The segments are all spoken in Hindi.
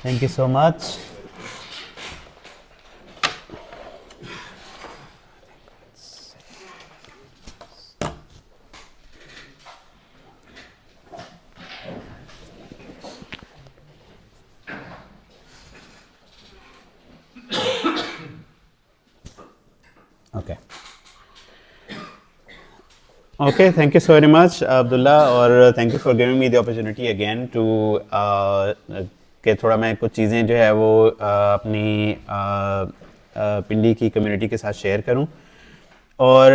Thank you so much. Okay, thank you so very much, Abdullah, और thank you for giving me the opportunity again to कि थोड़ा मैं कुछ चीज़ें जो है वो अपनी पिंडी की कम्युनिटी के साथ शेयर करूं। और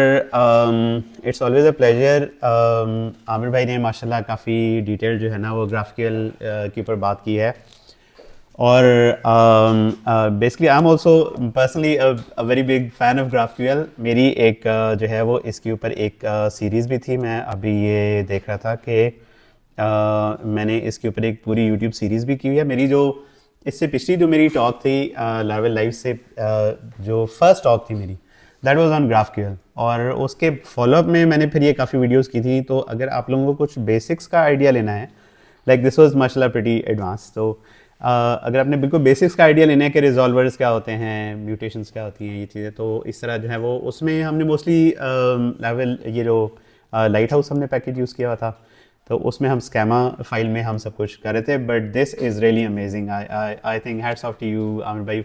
it's always a pleasure. Aamir भाई ने माशाल्लाह काफ़ी डिटेल जो है ना वो ग्राफिकल के ऊपर बात की है। और basically I am also personally a very big fan of GraphQL। मेरी एक जो है वो इसके ऊपर एक सीरीज़ भी थी। मैं अभी ये देख रहा था कि मैंने इसके ऊपर एक पूरी यूट्यूब सीरीज़ भी की हुई है। मेरी जो इससे पिछली जो मेरी टॉक थी लार्वल लाइफ से जो फर्स्ट टॉक थी मेरी, दैट वाज ऑन GraphQL। और उसके फॉलोअप में मैंने फिर ये काफ़ी वीडियोस की थी। तो अगर आप लोगों को कुछ बेसिक्स का आइडिया लेना है, लाइक दिस वाज माशाल्लाह प्रीटी एडवांस। तो अगर आपने बिल्कुल बेसिक्स का आइडिया लेना है कि रिजॉल्वर्स क्या होते हैं, म्यूटेशंस क्या होती हैं, ये चीज़ें, तो इस तरह जो है वो उसमें हमने मोस्टली लेवल ये जो लाइट हाउस हमने पैकेज यूज़ किया हुआ था, तो उसमें हम स्कैमा फाइल में हम सब कुछ कर रहे थे। But this is really amazing. I think hats off to you Aamir भाई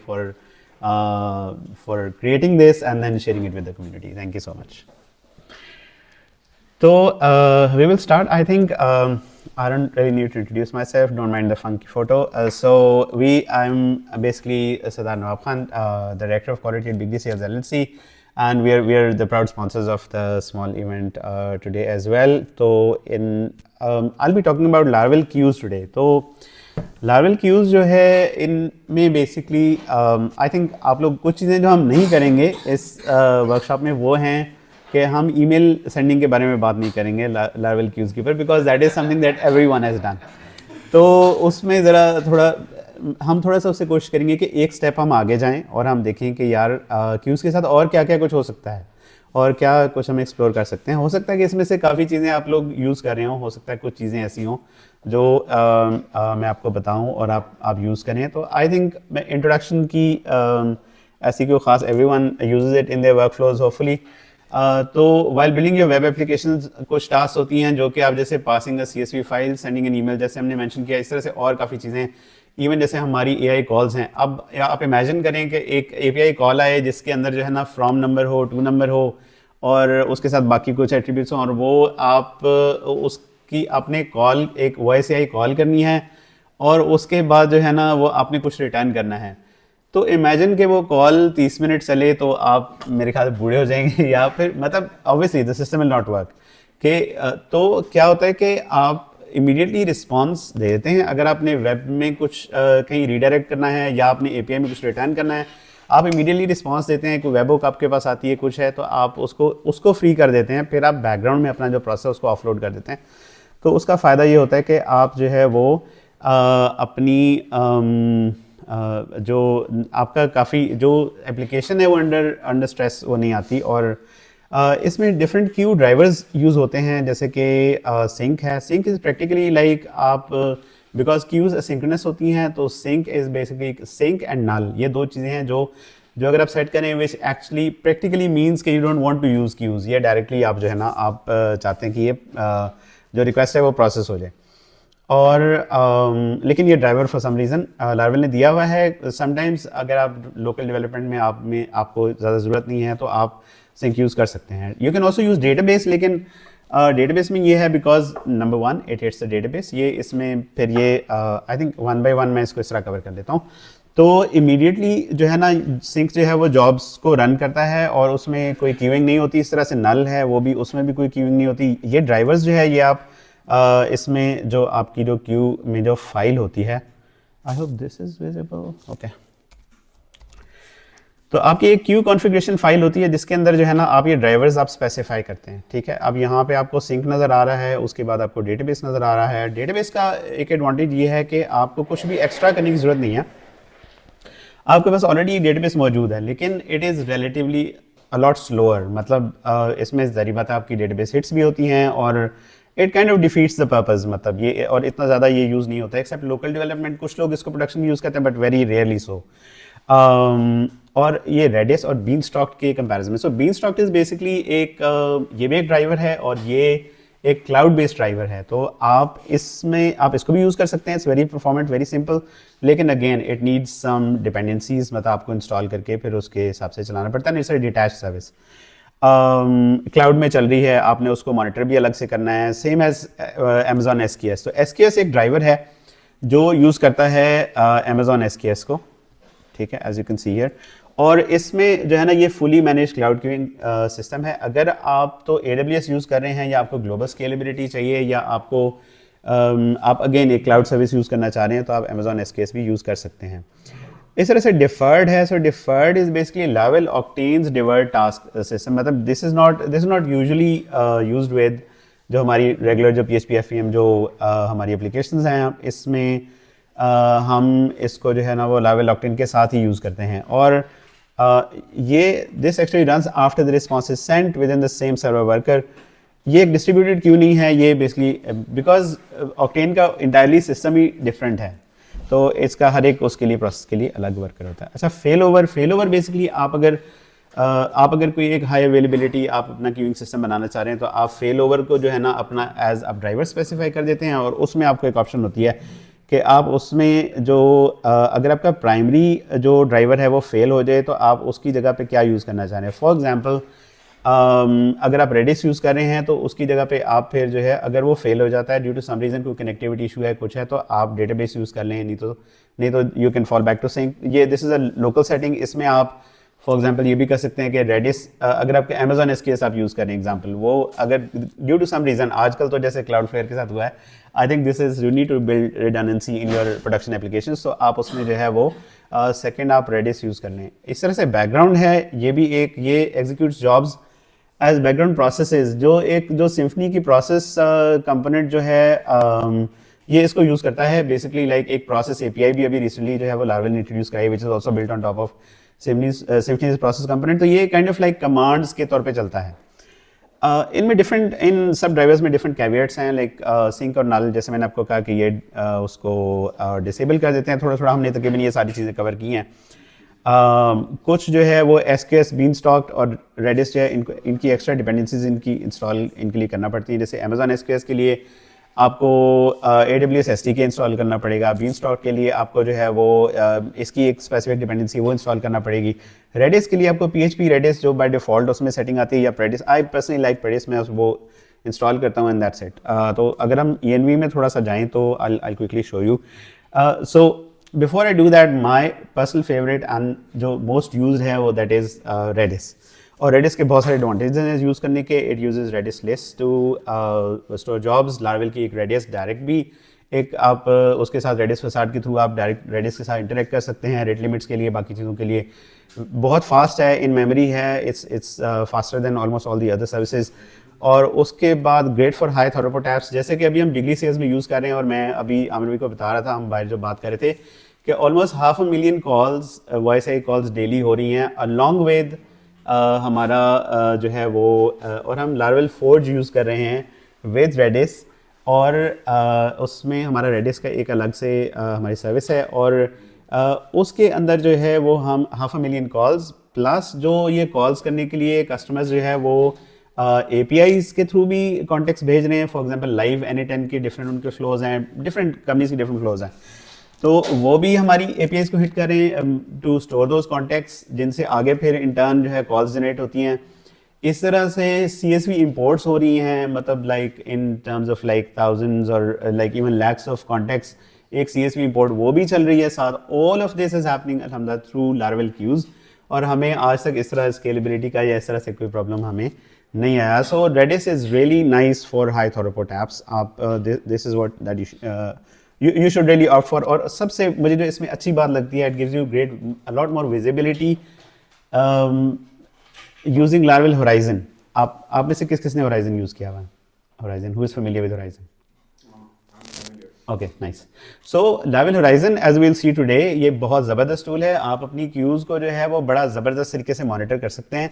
for creating this and then sharing it with the community. Thank you so much. So we will start. I think I don't really need to introduce myself. Don't mind the funky photo. I'm basically Sadar Nawab Khan, the Director of Quality at Big D Sales LLC, and we are the proud sponsors of the small event today as well. So I'll be talking about Laravel queues today. So Laravel queues जो है इनमें बेसिकली आई थिंक आप लोग कुछ चीज़ें जो हम नहीं करेंगे इस वर्कशॉप में वो हैं कि हम ईमेल सेंडिंग के बारे में बात नहीं करेंगे लार्वल क्यूज़ के ऊपर, because that is something that everyone has done. तो उसमें ज़रा हम थोड़ा सा उससे कोशिश करेंगे कि एक स्टेप हम आगे जाएं और हम देखें कि यार क्यूज़ के साथ और क्या क्या कुछ हो सकता है और क्या कुछ हम एक्सप्लोर कर सकते हैं। हो सकता है कि इसमें से काफ़ी चीज़ें आप लोग यूज़ कर रहे हो सकता है कुछ चीज़ें ऐसी हों जो मैं आपको बताऊं और आप यूज़ करें। तो आई थिंक मैं इंट्रोडक्शन की ऐसी कोई ख़ास everyone uses it in their workflows hopefully. तो while building your web applications कुछ टास्क होती हैं जो कि आप जैसे passing a CSV file, sending an email, जैसे हमने मेंशन किया, इस तरह से और काफ़ी चीज़ें, इवन जैसे हमारी AI कॉल्स हैं। अब आप इमेजिन करें कि एक API कॉल आए जिसके अंदर जो है ना फ्रॉम नंबर हो, टू नंबर हो और उसके साथ बाकी कुछ एट्रीब्यूट्स हों, और वो आप उसकी आपने कॉल एक वॉइस AI कॉल करनी है और उसके बाद जो है ना वो आपने कुछ रिटर्न करना है। तो इमेजिन कि वो कॉल 30 मिनट चले तो आप मेरे ख्याल बूढ़े हो जाएंगे या फिर मतलब obviously the system will not work. कि तो क्या होता है कि आप इमीडिएटली रिस्पॉन्स दे देते हैं। अगर आपने वेब में कुछ कहीं रीडायरेक्ट करना है या आपने API में कुछ रिटर्न करना है, आप इमीडिएटली रिस्पॉन्स देते हैं। कोई वेब हुक आपके पास आती है, कुछ है, तो आप उसको फ्री कर देते हैं। फिर आप बैकग्राउंड में अपना जो प्रोसेस उसको ऑफलोड कर देते हैं। तो उसका फ़ायदा ये होता है कि आप जो है वो अपनी जो आपका काफ़ी जो एप्लीकेशन है वो अंडर स्ट्रेस वो नहीं आती। और इसमें डिफरेंट क्यू ड्राइवर्स यूज़ होते हैं, जैसे कि सिंक है। सिंक इज़ प्रैक्टिकली लाइक आप बिकॉज क्यूज़ असिंक्रोनस होती हैं, तो sync is basically sync and null, ये दो चीज़ें हैं जो अगर आप सेट करें विच एक्चुअली प्रैक्टिकली मीन्स कि you don't want to use queues. ये डायरेक्टली आप जो है ना आप चाहते हैं कि ये जो रिक्वेस्ट है वो प्रोसेस हो जाए। और लेकिन ये driver for some reason Laravel ने दिया हुआ है। समटाइम्स अगर आप लोकल डेवलपमेंट में आपको ज़्यादा ज़रूरत नहीं है तो आप सिंक यूज़ कर सकते हैं। You can also use database, लेकिन डेटाबेस में ये है because number one it hits the database. ये इसमें फिर ये I think one by one मैं इसको इस तरह कवर कर देता हूँ। तो इमीडिएटली जो है ना सिंक जो है वो जॉब्स को रन करता है और उसमें कोई क्यूइंग नहीं होती। इस तरह से नल है वो भी, उसमें भी कोई क्यूइंग नहीं होती। ये ड्राइवर्स जो है ये आप इसमें जो आपकी जो क्यू में जो फाइल होती है, I hope this is visible, okay. तो आपकी एक क्यू कॉन्फ़िगरेशन फाइल होती है जिसके अंदर जो है ना आप ये ड्राइवर्स आप स्पेसिफाई करते हैं, ठीक है। अब यहाँ पे आपको सिंक नज़र आ रहा है, उसके बाद आपको डेटाबेस नज़र आ रहा है। डेटाबेस का एक एडवांटेज ये है कि आपको कुछ भी एक्स्ट्रा करने की ज़रूरत नहीं है, आपके पास ऑलरेडी डेटाबेस मौजूद है। लेकिन it is relatively a lot slower, मतलब इसमें ज़ाहिर बात है आपकी डेटाबेस हिट्स भी होती हैं और it kind of defeats the purpose, मतलब ये, और इतना ज़्यादा ये यूज़ नहीं होता है एक्सेप्ट लोकल डेवलपमेंट, कुछ लोग इसको प्रोडक्शन में यूज़ करते हैं बट वेरी रेयरली सो। और ये रेडिस और बीन स्टॉक के कंपैरिजन में, सो बीन स्टॉक इज बेसिकली एक ये भी एक ड्राइवर है और ये एक क्लाउड बेस्ड ड्राइवर है, तो आप इसको भी यूज़ कर सकते हैं, it's very performant, very simple, लेकिन again it needs some dependencies, मतलब आपको इंस्टॉल करके फिर उसके हिसाब से चलाना पड़ता है, it's a detach service, cloud में चल रही है, आपने उसको मॉनिटर भी अलग से करना है, सेम एज अमेजॉन SKS। तो SKS एक ड्राइवर है जो यूज़ करता है अमेजॉन SKS को, ठीक है, as you can see here. और इसमें जो है ना ये fully manage cloud queueing system है। अगर आप तो AWS यूज़ कर रहे हैं या आपको ग्लोबल स्केलेबिलिटी चाहिए या आपको आप अगेन एक क्लाउड सर्विस यूज़ करना चाह रहे हैं तो आप अमेजॉन SKS भी यूज़ कर सकते हैं। इस तरह से डिफर्ड है, so deferred is basically Laravel Octane's deferred task system, मतलब this is not usually used with जो हमारी रेगुलर जो PHP FEM जो हमारी एप्लीकेशंस हैं, इसमें हम इसको जो है ना वो Laravel Octane के साथ ही यूज़ करते हैं। और ये this actually runs after the response is sent within the same server worker. ये एक डिस्ट्रीब्यूटेड क्यू नहीं है, ये बेसिकली बिकॉज Octane का इंटायरली सिस्टम ही डिफरेंट है, तो इसका हर एक उसके लिए प्रोसेस के लिए अलग वर्कर होता है। अच्छा, फेल ओवर बेसिकली आप अगर कोई एक हाई अवेलेबिलिटी आप अपना क्यूइंग सिस्टम बनाना चाह रहे हैं तो आप फेल ओवर को जो है ना अपना एज आप ड्राइवर स्पेसिफाई कर देते हैं, और उसमें आपको एक ऑप्शन होती है कि आप उसमें जो अगर आपका प्राइमरी जो ड्राइवर है वो फेल हो जाए तो आप उसकी जगह पे क्या यूज़ करना चाह रहे हैं। फॉर एग्जांपल अगर आप रेडिस यूज़ कर रहे हैं तो उसकी जगह पे आप फिर जो है अगर वो फेल हो जाता है ड्यू टू सम रीज़न, कोई कनेक्टिविटी इशू है कुछ है, तो आप डेटाबेस यूज़ कर लें, नहीं तो you can fall back to sync. ये this is a local setting, इसमें आप फॉर एग्जांपल ये भी कर सकते हैं कि रेडिस अगर आपके अमेजॉन SKS आप यूज़ करें एग्जांपल, वो अगर ड्यू टू सम रीज़न, आजकल तो जैसे क्लाउडफ्लेयर के साथ हुआ है, I think this is you need to build redundancy in your production application, तो आप उसमें जो है वो सेकेंड आप रेडिस यूज़ कर लें। इस तरह से बैकग्राउंड है, ये भी एक ये executes jobs as background processes, जो सिम्फनी की प्रोसेस कंपोनेंट जो है ये इसको यूज़ करता है बेसिकली लाइक एक प्रोसेस API भी अभी रिसेंटली जो है वो Laravel ने इंट्रोड्यूस कराई, which is also built on top of symphonies process component. तो ये काइंड ऑफ लाइक कमांड्स के तौर पे चलता है। इनमें डिफरेंट, इन सब ड्राइवर्स में डिफरेंट कैविएट्स हैं, लाइक सिंक और नल, जैसे मैंने आपको कहा कि ये उसको डिसेबल कर देते हैं थोड़ा थोड़ा, हमने तकरीबन ये सारी चीज़ें कवर की हैं। कुछ जो है वो SKS, बीनस्टॉक और रेडिस जो है इनकी एक्स्ट्रा डिपेंडेंसीज इंस्टॉल इनके लिए करना पड़ती है। जैसे अमेजॉन SKS के लिए आपको AWS SDK इंस्टॉल करना पड़ेगा, बीनस्टॉक के लिए आपको जो है वो इसकी एक स्पेसिफिक डिपेंडेंसी वो इंस्टॉल करना पड़ेगी, रेडिस के लिए आपको PHP रेडिस जो बाय डिफ़ॉल्ट उसमें सेटिंग आती है, या Redis, I personally like Redis, मैं वो इंस्टॉल करता हूँ एंड दैट्स इट। तो अगर हम ENV में थोड़ा सा जाएँ तो I quickly show you. So before I do that, my personal favourite and जो मोस्ट यूज है वो दैट इज़ Redis। और Redis के बहुत सारे एडवांटेजेस हैं यूज़ करने के। It uses Redis list to store jobs. Laravel की एक Redis डायरेक्ट भी एक आप उसके साथ Redis फसाड के थ्रू आप डायरेक्ट Redis के साथ इंटरेक्ट कर सकते हैं, रेट लिमिट्स के लिए, बाकी चीज़ों के लिए। बहुत फास्ट है, इन मेमोरी है, it's faster than almost all the other services. और उसके बाद great for high throughput apps, जैसे कि अभी हम बिगली सेल्स में यूज़ कर रहे हैं, और मैं अभी आमिर भाई को बता रहा था, हम बाहर जो बात कर रहे थे कि almost 500,000 calls voice I calls daily हो रही हैं अलॉन्ग विद हमारा जो है वो और हम Laravel Forge यूज़ कर रहे हैं विद Redis, और उसमें हमारा Redis का एक अलग से हमारी सर्विस है, और उसके अंदर जो है वो हम 500,000 कॉल्स प्लस जो ये कॉल्स करने के लिए कस्टमर्स जो है वो APIs के थ्रू भी कॉन्टेक्ट्स भेज रहे हैं। फॉर एग्जांपल लाइव N8N के डिफरेंट उनके फ्लोज हैं, डिफरेंट कंपनीज की डिफरेंट फ्लोज हैं, तो वो भी हमारी APIs को हिट कर रहे हैं टू स्टोर दोज कॉन्टेक्ट्स, जिनसे आगे फिर इंटर्न जो है कॉल्स जनरेट होती हैं। इस तरह से CSV इंपोर्ट्स हो रही हैं, मतलब like in terms of like thousands और like even lakhs of contacts, एक CSV इंपोर्ट वो भी चल रही है साथ। All of this is happening अल्हम्दुलिल्लाह थ्रू Laravel क्यूज, और हमें आज तक इस तरह स्केलेबिलिटी का या इस तरह से कोई प्रॉब्लम हमें नहीं आया। So Redis is really nice for high throughput apps. आप this is what that you should really opt for। और सबसे मुझे जो इसमें अच्छी बात लगती है, it gives you great a lot more visibility using Laravel Horizon। आप में से किसने Horizon यूज़ किया हुआ है? Horizon, who is familiar with Horizon? Okay, nice. So Laravel Horizon as we'll see today, ये बहुत ज़बरदस्त टूल है। आप अपनी क्यूज़ को जो है वो बड़ा ज़बरदस्त तरीके से मॉनिटर कर सकते हैं,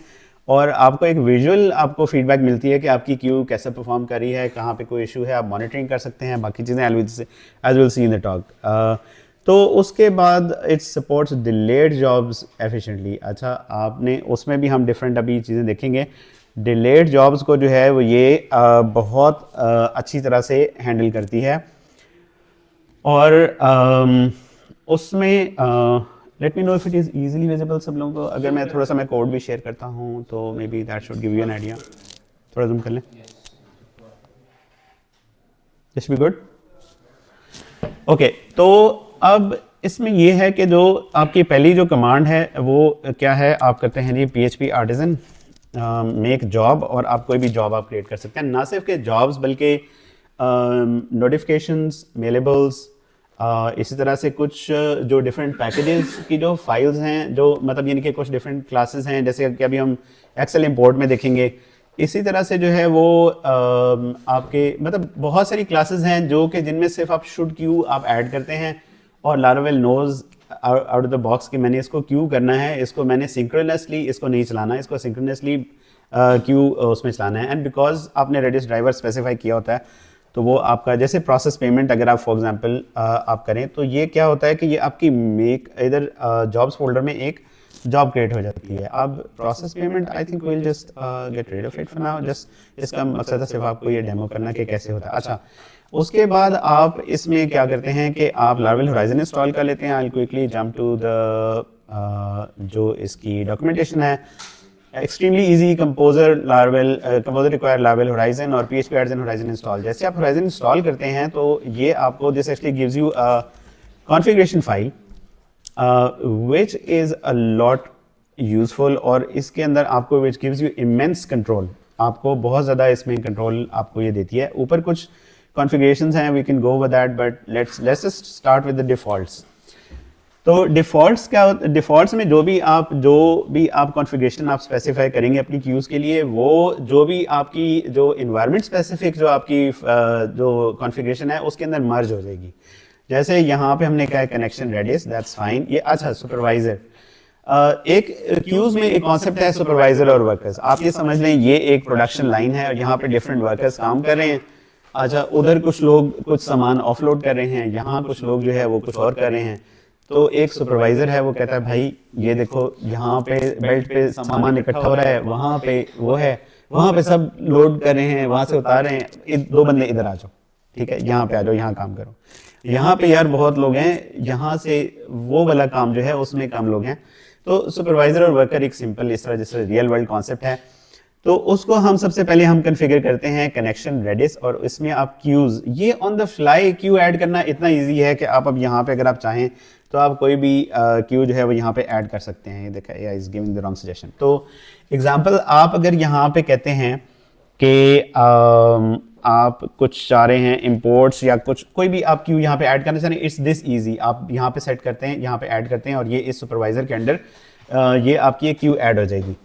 और आपको एक विजुअल आपको फीडबैक मिलती है कि आपकी क्यू कैसे परफॉर्म कर रही है, कहाँ पे कोई इशू है, आप मॉनिटरिंग कर सकते हैं, बाकी चीज़ें as will see in the talk. तो उसके बाद it supports delayed jobs efficiently. अच्छा, आपने उसमें भी हम डिफरेंट अभी चीज़ें देखेंगे। डिलेड जॉब्स को जो है वो ये बहुत अच्छी तरह से हैंडल करती है। और उसमें let me know if it is easily visible सब लोगों को। अगर मैं थोड़ा सा मैं कोड भी शेयर करता हूँ तो may be that should give you an idea. थोड़ा जूम कर लें, दिस बी गुड। ओके, तो अब इसमें ये है कि जो आपकी पहली जो कमांड है वो क्या है, आप करते हैं जी PHP आर्टिजन मेक जॉब, और आप कोई भी जॉब आप क्रिएट कर सकते हैं। ना सिर्फ के जॉब्स बल्कि नोटिफिकेशंस, मेलेबल्स, इसी तरह से कुछ जो डिफरेंट पैकेजेस की जो फाइल्स हैं, जो मतलब यानी कि कुछ डिफरेंट क्लासेस हैं, जैसे कि अभी हम एक्सेल इंपोर्ट में देखेंगे। इसी तरह से जो है वो आपके मतलब बहुत सारी क्लासेस हैं जो कि जिनमें सिर्फ आप शुड क्यू आप ऐड करते हैं, और Laravel knows out of the box कि मैंने इसको क्यू करना है, इसको मैंने सिंक्रोनसली इसको नहीं चलाना है, इसको सिंक्रोनसली क्यू उसमें चलाना है। एंड बिकॉज आपने रेडियस ड्राइवर स्पेसिफाई किया होता है, तो वो आपका जैसे प्रोसेस पेमेंट अगर आप फॉर एग्जांपल आप करें तो ये क्या होता है कि ये आपकी मेक इधर जॉब्स फोल्डर में एक जॉब क्रिएट हो जाती है। अब process payment I think will just get rid of it for now. Just इसका मकसद है सिर्फ आपको ये डेमो करना कि कैसे होता है। अच्छा, उसके बाद आप इसमें क्या करते हैं कि आप लारावेल होराइजन इंस्टॉल कर लेते हैं। I will quickly jump to the जो इसकी डॉक्यूमेंटेशन है। Extremely easy composer Laravel composer require Laravel Horizon और PHP आर्टिजन होराइजन इंस्टॉल। जैसे आप होराइजन इंस्टॉल करते हैं तो ये आपको this actually gives you a configuration file which is a lot useful, और इसके अंदर आपको which gives you immense control, आपको बहुत ज़्यादा इसमें कंट्रोल आपको ये देती है। ऊपर कुछ configurations हैं, we can go with that, but let's just start with the defaults। तो डिफ़ॉल्ट्स क्या, डिफ़ॉल्ट्स में जो भी आप कॉन्फ़िगरेशन आप स्पेसिफाई करेंगे अपनी क्यूज़ के लिए, वो जो भी आपकी जो इन्वायरमेंट स्पेसिफिक जो आपकी जो कॉन्फ़िगरेशन है उसके अंदर मर्ज हो जाएगी। जैसे यहाँ पे हमने कहा है कनेक्शन रेडियस, दैट्स फाइन। ये अच्छा सुपरवाइजर, एक क्यूज में एक कॉन्सेप्ट है सुपरवाइजर और वर्कर्स। आप ये समझ लें ये एक प्रोडक्शन लाइन है और यहाँ पे डिफरेंट वर्कर्स काम कर रहे हैं। अच्छा, उधर कुछ लोग कुछ सामान ऑफलोड कर रहे हैं, यहाँ कुछ लोग जो है वो कुछ और कर रहे हैं। तो एक सुपरवाइजर है, वो कहता है भाई ये देखो यहाँ पे बेल्ट पे सामान इकट्ठा हो रहा है, वहाँ पे वो है, वहाँ पे सब लोड कर रहे हैं, वहाँ से उतार रहे हैं, दो बंदे इधर आ जाओ, ठीक है, यहाँ पे आ जाओ, यहाँ काम करो। यहाँ पे यार बहुत लोग हैं, यहाँ से वो वाला काम जो है उसमें कम लोग हैं। तो सुपरवाइजर और वर्कर एक सिंपल इस तरह जैसे रियल वर्ल्ड कॉन्सेप्ट है। तो उसको हम सबसे पहले हम कन्फिगर करते हैं कनेक्शन रेडियस, और इसमें आप क्यूज, ये on the fly Q add करना इतना इजी है कि आप अब यहाँ पे अगर आप चाहें तो आप कोई भी क्यू जो है वो यहाँ पे ऐड कर सकते हैं। ये देखा, या is giving the wrong suggestion. तो एग्जांपल आप अगर यहाँ पे कहते हैं कि आप कुछ चाह रहे हैं इंपोर्ट्स या कुछ कोई भी आप क्यू यहाँ पे ऐड करना चाह रहे हैं, इट्स दिस इजी। आप यहाँ पे सेट करते हैं, यहाँ पे ऐड करते हैं, और ये इस सुपरवाइजर के अंडर ये आपकी एक क्यू ऐड हो जाएगी।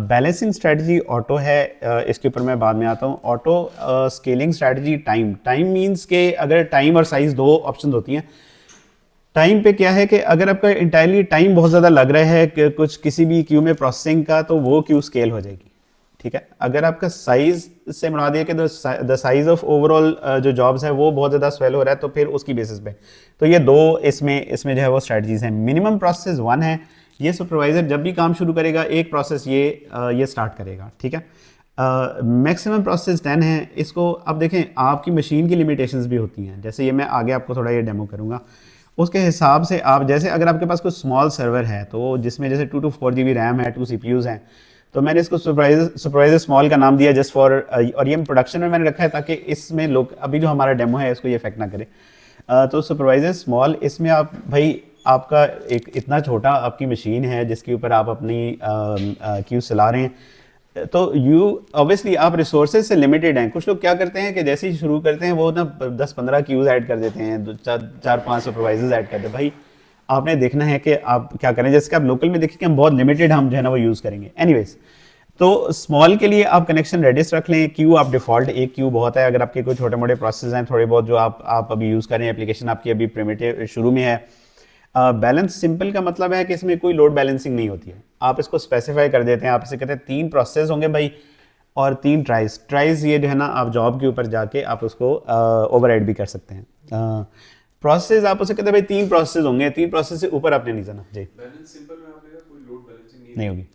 बैलेंसिंग स्ट्रेटजी ऑटो है, इसके ऊपर मैं बाद में आता हूँ। Auto scaling strategy time means के अगर टाइम और साइज दो ऑप्शन होती हैं। टाइम पे क्या है कि अगर आपका इंटायरली टाइम बहुत ज़्यादा लग रहा है कि कुछ किसी भी क्यू में प्रोसेसिंग का, तो वो क्यू स्केल हो जाएगी, ठीक है। अगर आपका साइज से मुराद है कि द साइज ऑफ ओवरऑल जो जॉब्स है वो बहुत ज़्यादा स्वेल हो रहा है, तो फिर उसकी बेसिस पे तो ये दो इसमें जो है वो स्ट्रेटजीज हैं। मिनिमम प्रोसेस 1 है, ये सुपरवाइजर जब भी काम शुरू करेगा एक प्रोसेस ये स्टार्ट करेगा, ठीक है। मैक्सिमम प्रोसेस 10 है। इसको अब देखें, आपकी मशीन की लिमिटेशंस भी होती हैं, जैसे ये मैं आगे आपको थोड़ा ये डेमो करूँगा, उसके हिसाब से आप जैसे अगर आपके पास कुछ स्मॉल सर्वर है तो जिसमें जैसे 2 to 4 GB रैम है, 2 CPUs हैं, तो मैंने इसको सुपरवाइजर स्मॉल का नाम दिया जस्ट फॉर, और ये प्रोडक्शन में मैंने रखा है ताकि इसमें लोग अभी जो हमारा डेमो है इसको ये इफेक्ट ना करे। तो सुपरवाइजर स्मॉल, इसमें आप भाई आपका एक इतना छोटा आपकी मशीन है जिसके ऊपर आप अपनी क्यू चला रहे हैं, तो ऑब्वियसली आप रिसोर्सेज से लिमिटेड हैं। कुछ लोग क्या करते हैं कि जैसे ही शुरू करते हैं वो ना 10-15 क्यूज ऐड कर देते हैं, 4-5 सुपरवाइजर्स ऐड कर देते हैं। भाई आपने देखना है कि आप क्या करें, जैसे कि आप लोकल में देखिए कि हम बहुत लिमिटेड हम जो है ना वो यूज़ करेंगे। एनीवेज, तो स्मॉल के लिए आप कनेक्शन रेडियस रख लें। क्यू आप डिफॉल्ट एक क्यू बहुत है। अगर आपके कोई छोटे मोटे प्रोसेस हैं थोड़े बहुत जो आप अभी यूज़ करें, एप्लीकेशन आपकी अभी प्रिमिटिव शुरू में है, बैलेंस सिंपल का मतलब है कि इसमें कोई लोड बैलेंसिंग नहीं होती है, आप इसको स्पेसिफाई कर देते हैं, आप इसे कहते हैं 3 प्रोसेस होंगे भाई और 3 ट्राइज ये जो है ना आप जॉब के ऊपर जाके आप उसको ओवरराइड भी कर सकते हैं। प्रोसेस आप उसे कहते हैं भाई 3 प्रोसेस होंगे, 3 प्रोसेस से ऊपर आपने नहीं जाना जी। बैलेंस सिंपल में आपने कहा कोई लोड बैलेंसिंग नहीं होगी।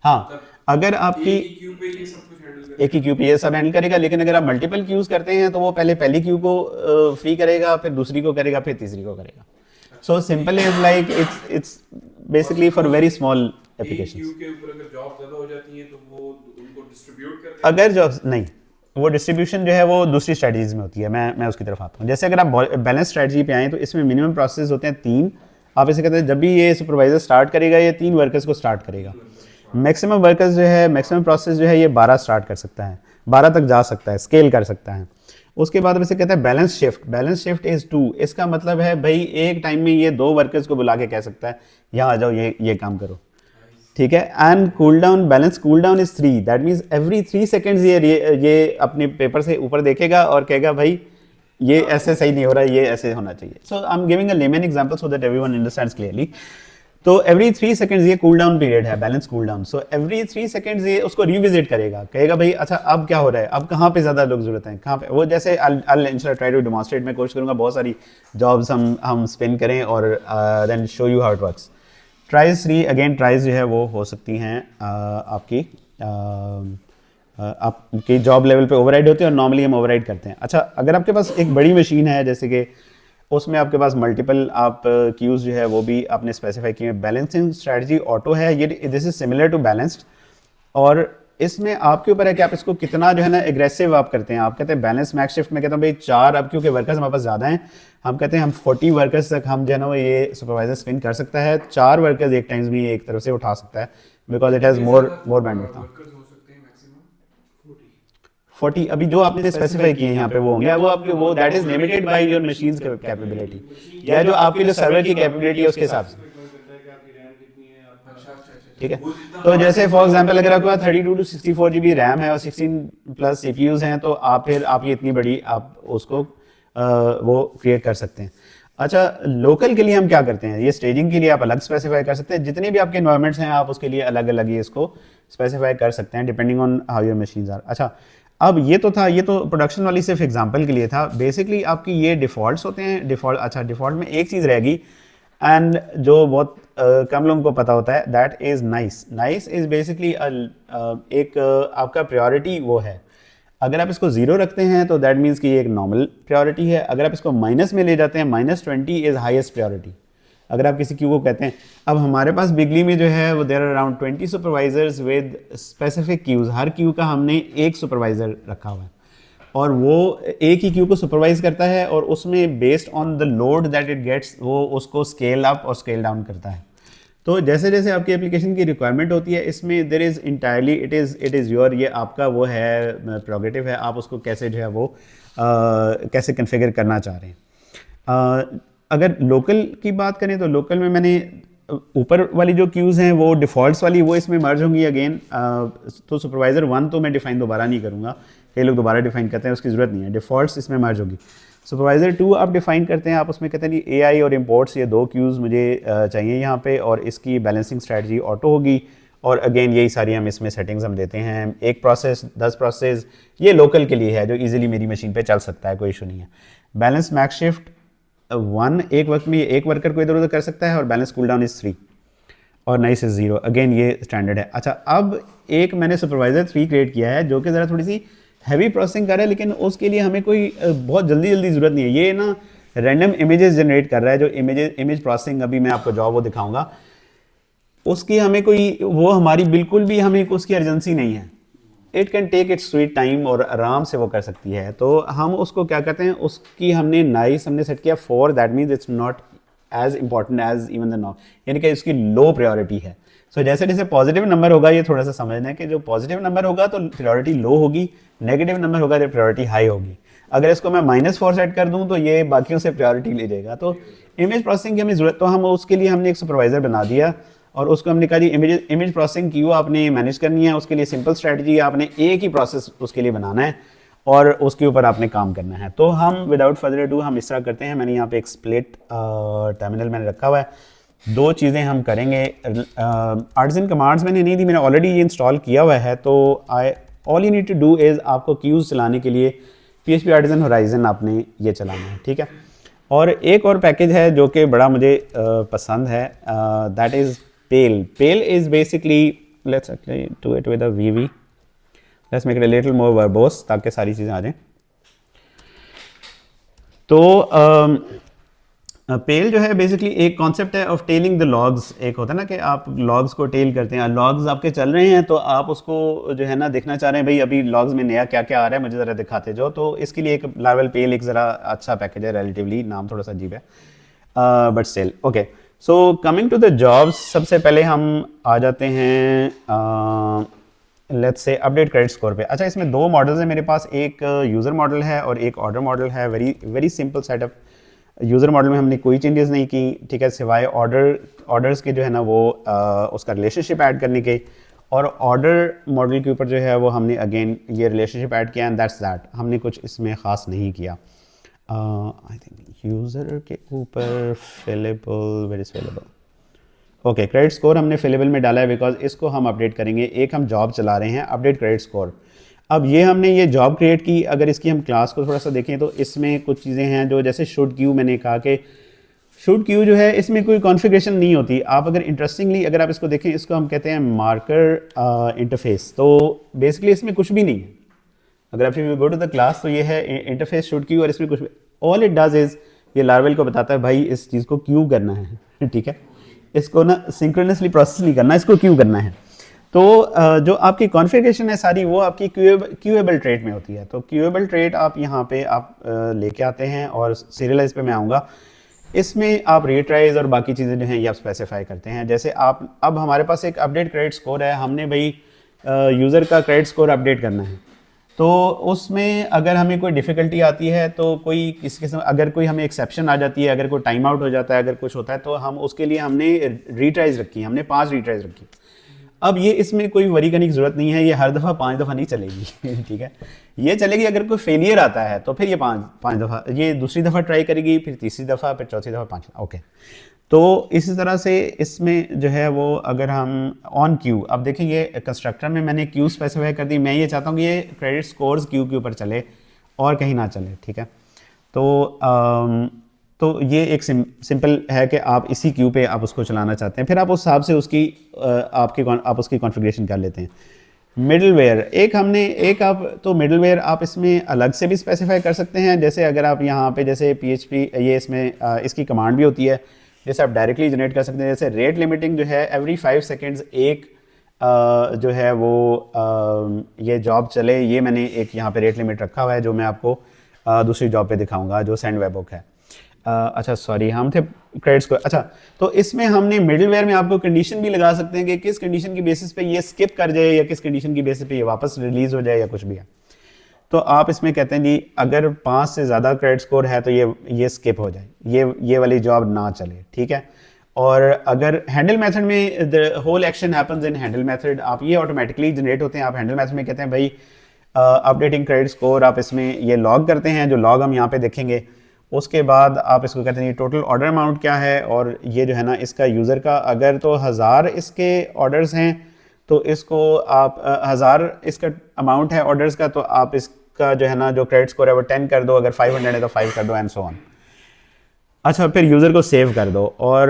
हाँ, अगर आपकी एक ही क्यू पे ये सब कुछ हैंडल करेगा, एक ही क्यू पे ये सब हैंडल करेगा, लेकिन अगर आप मल्टीपल क्यूज करते हैं तो वो पहले पहली क्यू को फ्री करेगा, फिर दूसरी को करेगा, फिर तीसरी को करेगा। So simple is like it's basically for very small एक एप्लीकेशंस। क्यू के ऊपर अगर जॉब ज्यादा हो जाती है तो वो उनको डिस्ट्रीब्यूट करते हैं। अगर जॉब्स नहीं, वो डिस्ट्रीब्यूशन जो है वो दूसरी स्ट्रेटजीज में होती है, मैं उसकी तरफ आता हूँ। जैसे अगर आप बैलेंस स्ट्रेटजी पे आए तो इसमें मिनिमम प्रोसेस होते हैं 3। आप इसे कहते हैं जब भी ये सुपरवाइजर स्टार्ट करेगा ये 3 वर्कर्स को स्टार्ट करेगा। मैक्सिमम वर्कर्स जो है, मैक्सिमम प्रोसेस जो है ये 12 स्टार्ट कर सकता है, 12 तक जा सकता है, स्केल कर सकता है। उसके बाद इसे कहते हैं balance shift. Balance shift is 2। इसका मतलब है भाई एक टाइम में ये 2 वर्कर्स को बुला के कह सकता है यहाँ आ जाओ, ये काम करो, ठीक है। And cool down, balance cool down is 3। That means every 3 seconds ये अपने पेपर से ऊपर देखेगा और कहेगा भाई ये ऐसे सही नहीं हो रहा, ये ऐसे होना चाहिए। So I am giving a layman example so that everyone understands clearly. तो एवरी 3 सेकेंड्स ये कूल डाउन पीरियड है, balance cool down. So every 3 seconds ये उसको रिविजिट करेगा, कहेगा भाई अच्छा अब क्या हो रहा है, अब कहाँ पे ज़्यादा लोग जरूरत है, कहाँ पे वो, जैसे आई ट्राई टू डेमोन्स्ट्रेट, मैं कोशिश करूँगा बहुत सारी जॉब्स हम स्पिन करें और then show you how it works. Tries 3 again, tries जो है वो हो सकती हैं आपकी जॉब लेवल पे ओवरराइड होती है और नॉर्मली हम ओवरराइड करते हैं। अच्छा, अगर आपके पास एक बड़ी मशीन है जैसे कि उसमें आपके पास मल्टीपल आप क्यूज जो है वो भी आपने स्पेसिफाई किए हैं। बैलेंसिंग स्ट्रेटजी ऑटो है, ये this is similar to balanced, और इसमें आपके ऊपर है कि आप इसको कितना जो है ना एग्रेसिव आप करते हैं। आप कहते हैं बैलेंस मैक्स शिफ्ट में कहते हैं भाई 4, अब क्योंकि वर्कर्स हमारे पास ज़्यादा हैं, हम कहते हैं हम 40 वर्कर्स तक हम जो है ना वो ये सुपरवाइजर स्पिन कर सकता है। 4 वर्कर्स एक टाइम्स भी एक तरफ से उठा सकता है because it has more bandwidth. Workers हो सकते हैं मैक्सिमम 40 अभी जो आपने स्पेसिफाई किए हैं यहाँ पे वो होंगे, वो आपके वो that is limited by your machines capability, या जो आपकी जो सर्वर की कैपेबिलिटी है उसके हिसाब से, ठीक है। तो जैसे फॉर एग्जांपल अगर आपके पास 32 to 64 GB रैम है और 16 प्लस सीपीयूज हैं तो आप फिर आप ये इतनी बड़ी आप उसको वो क्रिएट कर सकते हैं। अच्छा, लोकल के लिए हम क्या करते हैं, ये स्टेजिंग के लिए आप अलग स्पेसिफाई कर सकते हैं, जितने भी आपके एनवायरमेंट्स हैं आप उसके लिए अलग अलग ही इसको स्पेसिफाई कर सकते हैं depending on how your machines are. अच्छा, अब ये तो था, ये तो प्रोडक्शन वाली सिर्फ एग्जांपल के लिए था। बेसिकली आपकी ये डिफ़ॉल्ट्स होते हैं। डिफ़ॉल्ट, अच्छा डिफ़ॉल्ट में एक चीज़ रहेगी एंड जो बहुत कम लोगों को पता होता है, that is nice. Nice is basically एक आपका प्रायोरिटी वो है। अगर आप इसको 0 रखते हैं तो दैट मीन्स कि ये एक नॉर्मल प्रायोरिटी है। अगर आप इसको माइनस में ले जाते हैं, -20 इज़ हाईएस्ट प्रायोरिटी। अगर आप किसी क्यू को कहते हैं, अब हमारे पास बिगली में जो है वो there are around 20 supervisors with specific queues. हर क्यू का हमने एक सुपरवाइज़र रखा हुआ है और वो एक ही क्यू को सुपरवाइज करता है और उसमें based on the load that it gets वो उसको स्केल अप और स्केल डाउन करता है। तो जैसे जैसे आपकी एप्लीकेशन की रिक्वायरमेंट होती है इसमें there is entirely it is your, ये आपका वो है प्रोग्रेटिव है, आप उसको कैसे जो है वो कैसे कन्फिगर करना चाह रहे हैं। अगर लोकल की बात करें तो लोकल में मैंने ऊपर वाली जो क्यूज़ हैं वो डिफ़ॉल्ट्स वाली वो इसमें मर्ज होंगी अगेन। तो सुपरवाइज़र 1 तो मैं डिफ़ाइन दोबारा नहीं करूँगा, कई लोग दोबारा डिफ़ाइन करते हैं, उसकी ज़रूरत नहीं है, डिफ़ॉल्ट्स इसमें मर्ज होगी। सुपरवाइज़र 2 आप डिफ़ाइन करते हैं, आप उसमें कहते हैं कि AI और इम्पोर्ट्स, ये 2 क्यूज़ मुझे चाहिए यहाँ पे, और इसकी बैलेंसिंग स्ट्रैटेजी ऑटो होगी। और अगेन यही सारी हम इसमें सेटिंग्स हम देते हैं, 1 प्रोसेस 10 प्रोसेस, ये लोकल के लिए है जो ईजिली मेरी मशीन पे चल सकता है, कोई इशू नहीं है। बैलेंस मैक्स शिफ्ट 1, एक वक्त में एक वर्कर को इधर उधर कर सकता है, और बैलेंस कूल डाउन इज़ 3 और नाइस इज़ 0, अगेन ये स्टैंडर्ड है। अच्छा, अब एक मैंने सुपरवाइज़र 3 क्रिएट किया है जो कि ज़रा थोड़ी सी हैवी प्रोसेसिंग कर रहा है, लेकिन उसके लिए हमें कोई बहुत जल्दी ज़रूरत नहीं है। ये ना रैंडम इमेजेस जनरेट कर रहा है, जो इमेज प्रोसेसिंग अभी मैं आपको जॉब वो दिखाऊंगा, उसकी हमें कोई वो हमारी बिल्कुल भी हमें उसकी अर्जेंसी नहीं है। It can take its sweet time और आराम से वो कर सकती है। तो हम उसको क्या कहते हैं, उसकी हमने नाइस हमने सेट किया 4, that means it's not as important as even the not, यानी कि उसकी लो प्रायोरिटी है। सो जैसे जैसे पॉजिटिव नंबर होगा, ये थोड़ा सा समझना है कि जो पॉजिटिव नंबर होगा तो प्रायोरिटी लो होगी, नेगेटिव नंबर होगा तो प्रायोरिटी हाई होगी। अगर इसको मैं -4 सेट कर दूं तो ये बाकियों से प्रायोरिटी ले जाएगा। तो इमेज प्रोसेसिंग की हमें ज़रूरत, तो हम उसके लिए हमने एक सुपरवाइज़र बना दिया और उसको हमने कहा जी इमेज प्रोसेसिंग क्यों आपने मैनेज करनी है, उसके लिए सिंपल स्ट्रैटेजी, आपने एक ही प्रोसेस उसके लिए बनाना है और उसके ऊपर आपने काम करना है। तो हम विदाउट फर्दर डू हम इस तरह करते हैं, मैंने यहाँ पे एक स्प्लिट टर्मिनल मैंने रखा हुआ है। दो चीज़ें हम करेंगे, आर्टिजन कमांड्स मैंने नहीं दी, मैंने ऑलरेडी ये इंस्टॉल किया हुआ है। तो all you need to do is आपको क्यूज़ चलाने के लिए PHP आर्टिजन होराइजन आपने ये चलाना है, ठीक है। और एक और पैकेज है जो कि बड़ा मुझे पसंद है, that is Pail. Pail is basically, let's do it with a VV, let's make it a little more verbose ताकि सारी चीज़ें आ जाएं। तो पेल जो है बेसिकली एक कॉन्सेप्ट है ऑफ टेलिंग द लॉग्स। एक होता है ना कि आप लॉग्स को टेल करते हैं, लॉग्स आपके चल रहे हैं तो आप उसको जो है ना देखना चाह रहे हैं भाई अभी लॉग्स में नया क्या क्या आ रहा है, मुझे ज़रा दिखाते जाओ। तो इसके लिए एक लार्वल पेल एक ज़रा अच्छा पैकेज है, रिलेटिवली नाम थोड़ा सा अजीब है, but still okay. So coming to the jobs, सबसे पहले हम आ जाते हैं let's say update credit score पे। अच्छा, इसमें दो मॉडल्स हैं मेरे पास, एक यूज़र मॉडल है और एक ऑर्डर मॉडल है। Very very simple setup. User model में हमने कोई चेंजेस नहीं की, ठीक है, सिवाय ऑर्डर्स के जो है ना वो उसका रिलेशनशिप ऐड करने के। और ऑर्डर मॉडल के ऊपर जो है वो हमने अगेन ये रिलेशनशिप ऐड किया एंड दैट्स दैट, हमने कुछ इसमें ख़ास नहीं किया। आई थिंक यूज़र के ऊपर फिलेबल, वेरी फिलेबल, ओके। क्रेडिट स्कोर हमने फिलेबल में डाला है बिकॉज इसको हम अपडेट करेंगे। एक हम जॉब चला रहे हैं, अपडेट क्रेडिट स्कोर। अब ये हमने ये जॉब क्रिएट की, अगर इसकी हम क्लास को थोड़ा सा देखें तो इसमें कुछ चीज़ें हैं जो जैसे शुड क्यू, मैंने कहा कि शुड क्यू जो है इसमें कोई कॉन्फ़िगरेशन नहीं होती। आप अगर इंटरेस्टिंगली अगर आप इसको देखें, इसको हम कहते हैं मार्कर इंटरफेस। तो बेसिकली इसमें कुछ भी नहीं है। अगर आप गो टू द क्लास तो ये है इंटरफेस शुड क्यू, और इसमें कुछ ऑल इट डज इज़ ये लार्वेल को बताता है भाई इस चीज़ को क्यू करना है, ठीक है। इसको ना सिंक्रोनसली प्रोसेस नहीं करना, इसको क्यू करना है। तो जो आपकी कॉन्फ़िगरेशन है सारी वो आपकी क्यूएबल ट्रेट में होती है। तो क्यूएबल ट्रेट आप यहाँ पे आप लेके आते हैं और सीरियलाइज पे मैं आऊँगा। इसमें आप रिट्राइज और बाकी चीज़ें जो हैं ये आप स्पेसिफाई करते हैं। जैसे आप अब हमारे पास एक अपडेट क्रेडिट स्कोर है, हमने भाई यूज़र का क्रेडिट स्कोर अपडेट करना है। तो उसमें अगर हमें कोई डिफ़िकल्टी आती है तो कोई किसी किस्म अगर कोई हमें एक्सेप्शन आ जाती है, अगर कोई टाइम आउट हो जाता है, अगर कुछ होता है तो हम उसके लिए हमने रीट्राइज रखी, हमने 5 रीट्राइज रखी। अब ये इसमें कोई वरी करने की ज़रूरत नहीं है, ये हर दफ़ा 5 दफ़ा नहीं चलेगी ठीक है। ये चलेगी अगर कोई फेलियर आता है तो फिर ये पाँच दफ़ा, ये दूसरी दफ़ा ट्राई करेगी, फिर तीसरी दफ़ा, फिर चौथी दफ़ा, 5, ओके। तो इसी तरह से इसमें जो है वो अगर हम ऑन क्यू, अब देखिए ये कंस्ट्रक्टर में मैंने क्यू स्पेसिफाई कर दी। मैं ये चाहता हूँ कि ये क्रेडिट स्कोर्स क्यू के ऊपर चले और कहीं ना चले, ठीक है। तो ये एक सिंपल है कि आप इसी क्यू पे आप उसको चलाना चाहते हैं, फिर आप उस हिसाब से उसकी आप उसकी कॉन्फ़िगरेशन कर लेते हैं। मिडलवेयर एक हमने एक आप तो मिडलवेयर आप इसमें अलग से भी स्पेसिफाई कर सकते हैं। जैसे अगर आप यहाँ पे जैसे PHP ये इसमें इसकी कमांड भी होती है, जैसे आप डायरेक्टली जनरेट कर सकते हैं। जैसे रेट लिमिटिंग जो है एवरी 5 सेकेंड्स एक जो है वो ये जॉब चले, ये मैंने एक यहाँ पे रेट लिमिट रखा हुआ है जो मैं आपको दूसरी जॉब पे दिखाऊंगा जो सेंड वेबहुक है। अच्छा सॉरी, हम थे क्रेडिट्स को। अच्छा, तो इसमें हमने मिडलवेयर में आपको कंडीशन भी लगा सकते हैं कि किस कंडीशन की बेसिस पे ये स्किप कर जाए या किस कंडीशन की बेसिस पे ये वापस रिलीज हो जाए या कुछ भी है। तो आप इसमें कहते हैं जी अगर 5 से ज़्यादा क्रेडिट स्कोर है तो ये स्किप हो जाए, ये वाली जॉब ना चले, ठीक है। और अगर हैंडल मेथड में the whole action happens in handle method, आप ये ऑटोमेटिकली जनरेट होते हैं। आप हैंडल मेथड में कहते हैं भाई अपडेटिंग क्रेडिट स्कोर, आप इसमें ये लॉग करते हैं, जो लॉग हम यहाँ पे देखेंगे। उसके बाद आप इसको कहते हैं टोटल ऑर्डर अमाउंट क्या है, और ये जो है ना इसका यूज़र का अगर तो 1000 इसके ऑर्डर्स हैं तो इसको आप 1000 इसका अमाउंट है ऑर्डर्स का, तो आप इसका जो है ना जो क्रेडिट स्कोर है वो 10 कर दो, अगर 500 है तो 5 कर दो एंड सो ऑन। अच्छा, फिर यूज़र को सेव कर दो। और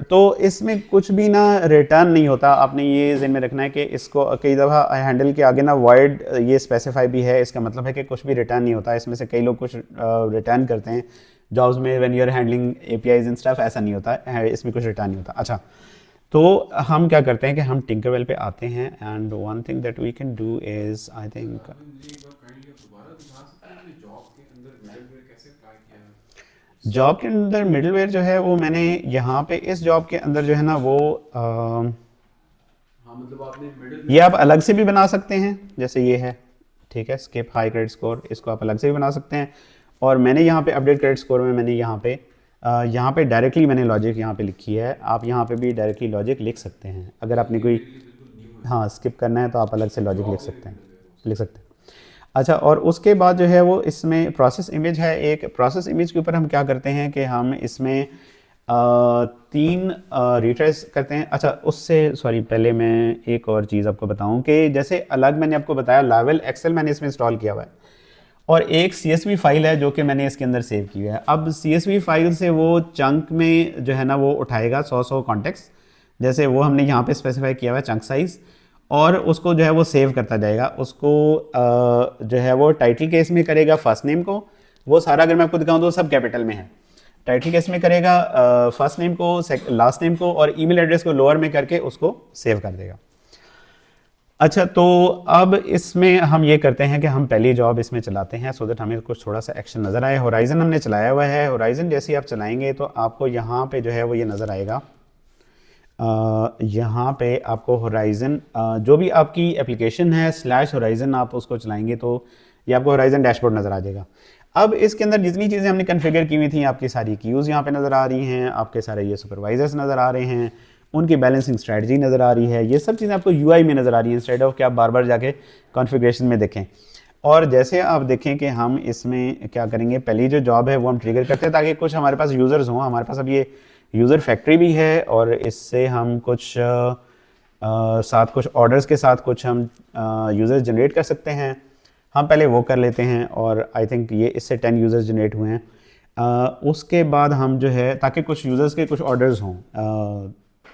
तो इसमें कुछ भी ना रिटर्न नहीं होता। आपने ये ज़हन में रखना है कि इसको कई दफ़ा हैंडल के आगे ना वॉइड ये स्पेसिफाई भी है, इसका मतलब है कि कुछ भी रिटर्न नहीं होता। इसमें से कई लोग कुछ रिटर्न करते हैं जॉब्स में, when you are handling APIs and stuff, ऐसा नहीं होता है, इसमें कुछ रिटर्न नहीं होता। अच्छा, तो हम क्या करते हैं कि हम टिंकरवेल पे आते हैं and one thing that we can do is I think job के अंदर मिडलवेयर जो है वो मैंने यहाँ पे इस जॉब के अंदर जो है ना वो हाँ मतलब आपने ये आप अलग से भी बना सकते हैं, जैसे ये है, ठीक है, स्किप हाई क्रेडिट स्कोर, इसको आप अलग से भी बना सकते हैं। और मैंने यहाँ पे अपडेट क्रेडिट स्कोर में मैंने यहाँ पे डायरेक्टली मैंने लॉजिक यहाँ पे लिखी है। आप यहाँ पे भी डायरेक्टली लॉजिक लिख सकते हैं। अगर आपने कोई हाँ स्किप करना है तो आप अलग से लॉजिक लिख सकते हैं। अच्छा, और उसके बाद जो है वो इसमें प्रोसेस इमेज है। एक प्रोसेस इमेज के ऊपर हम क्या करते हैं कि हम इसमें तीन रिट्रेस करते हैं। अच्छा, उससे सॉरी, पहले मैं एक और चीज़ आपको बताऊं कि जैसे अलग मैंने आपको बताया लावेल एक्सेल मैंने इसमें इंस्टॉल किया हुआ है, और एक CSV फाइल है जो कि मैंने इसके अंदर सेव की है। अब CSV फाइल से वो चंक में जो है ना वो उठाएगा 100 कॉन्टेक्स्ट, जैसे वो हमने यहाँ पे स्पेसिफाई किया हुआ है चंक साइज़, और उसको जो है वो सेव करता जाएगा। उसको जो है वो टाइटल केस में करेगा फर्स्ट नेम को, वो सारा अगर मैं आपको दिखाऊं तो सब कैपिटल में है। टाइटल केस में करेगा फर्स्ट नेम को, लास्ट नेम को, और ईमेल एड्रेस को लोअर में करके उसको सेव कर देगा। अच्छा, तो अब इसमें हम ये करते हैं कि हम पहली जॉब इसमें चलाते हैं सो दैट हमें कुछ थोड़ा सा एक्शन नज़र आए। होराइजन हमने चलाया हुआ है। होराइजन जैसे ही आप चलाएंगे तो आपको यहाँ पे जो है वो ये नज़र आएगा। यहाँ पे आपको होराइजन जो भी आपकी एप्लीकेशन है / होराइजन आप उसको चलाएंगे तो ये आपको होराइजन डैशबोर्ड नज़र आ जाएगा। अब इसके अंदर जितनी चीज़ें हमने कन्फिगर की हुई थी, आपकी सारी क्यूज़ यहाँ पे नज़र आ रही हैं, आपके सारे ये सुपरवाइजर्स नज़र आ रहे हैं, उनकी बैलेंसिंग स्ट्रेटजी नज़र आ रही है। ये सब चीज़ें आपको UI में नज़र आ रही हैं इंस्टेड ऑफ कि आप बार बार जाके कॉन्फ़िगरेशन में देखें। और जैसे आप देखें कि हम इसमें क्या करेंगे, पहली जो जॉब है वो हम ट्रिगर करते हैं ताकि कुछ हमारे पास यूज़र्स हों। हमारे पास अब ये यूज़र फैक्ट्री भी है और इससे हम कुछ साथ कुछ ऑर्डर्स के साथ कुछ हम यूज़र्स जनरेट कर सकते हैं। हम पहले वो कर लेते हैं और आई थिंक ये इससे 10 यूज़र्स जनरेट हुए हैं। उसके बाद हम जो है ताकि कुछ यूज़र्स के कुछ ऑर्डर्स हों,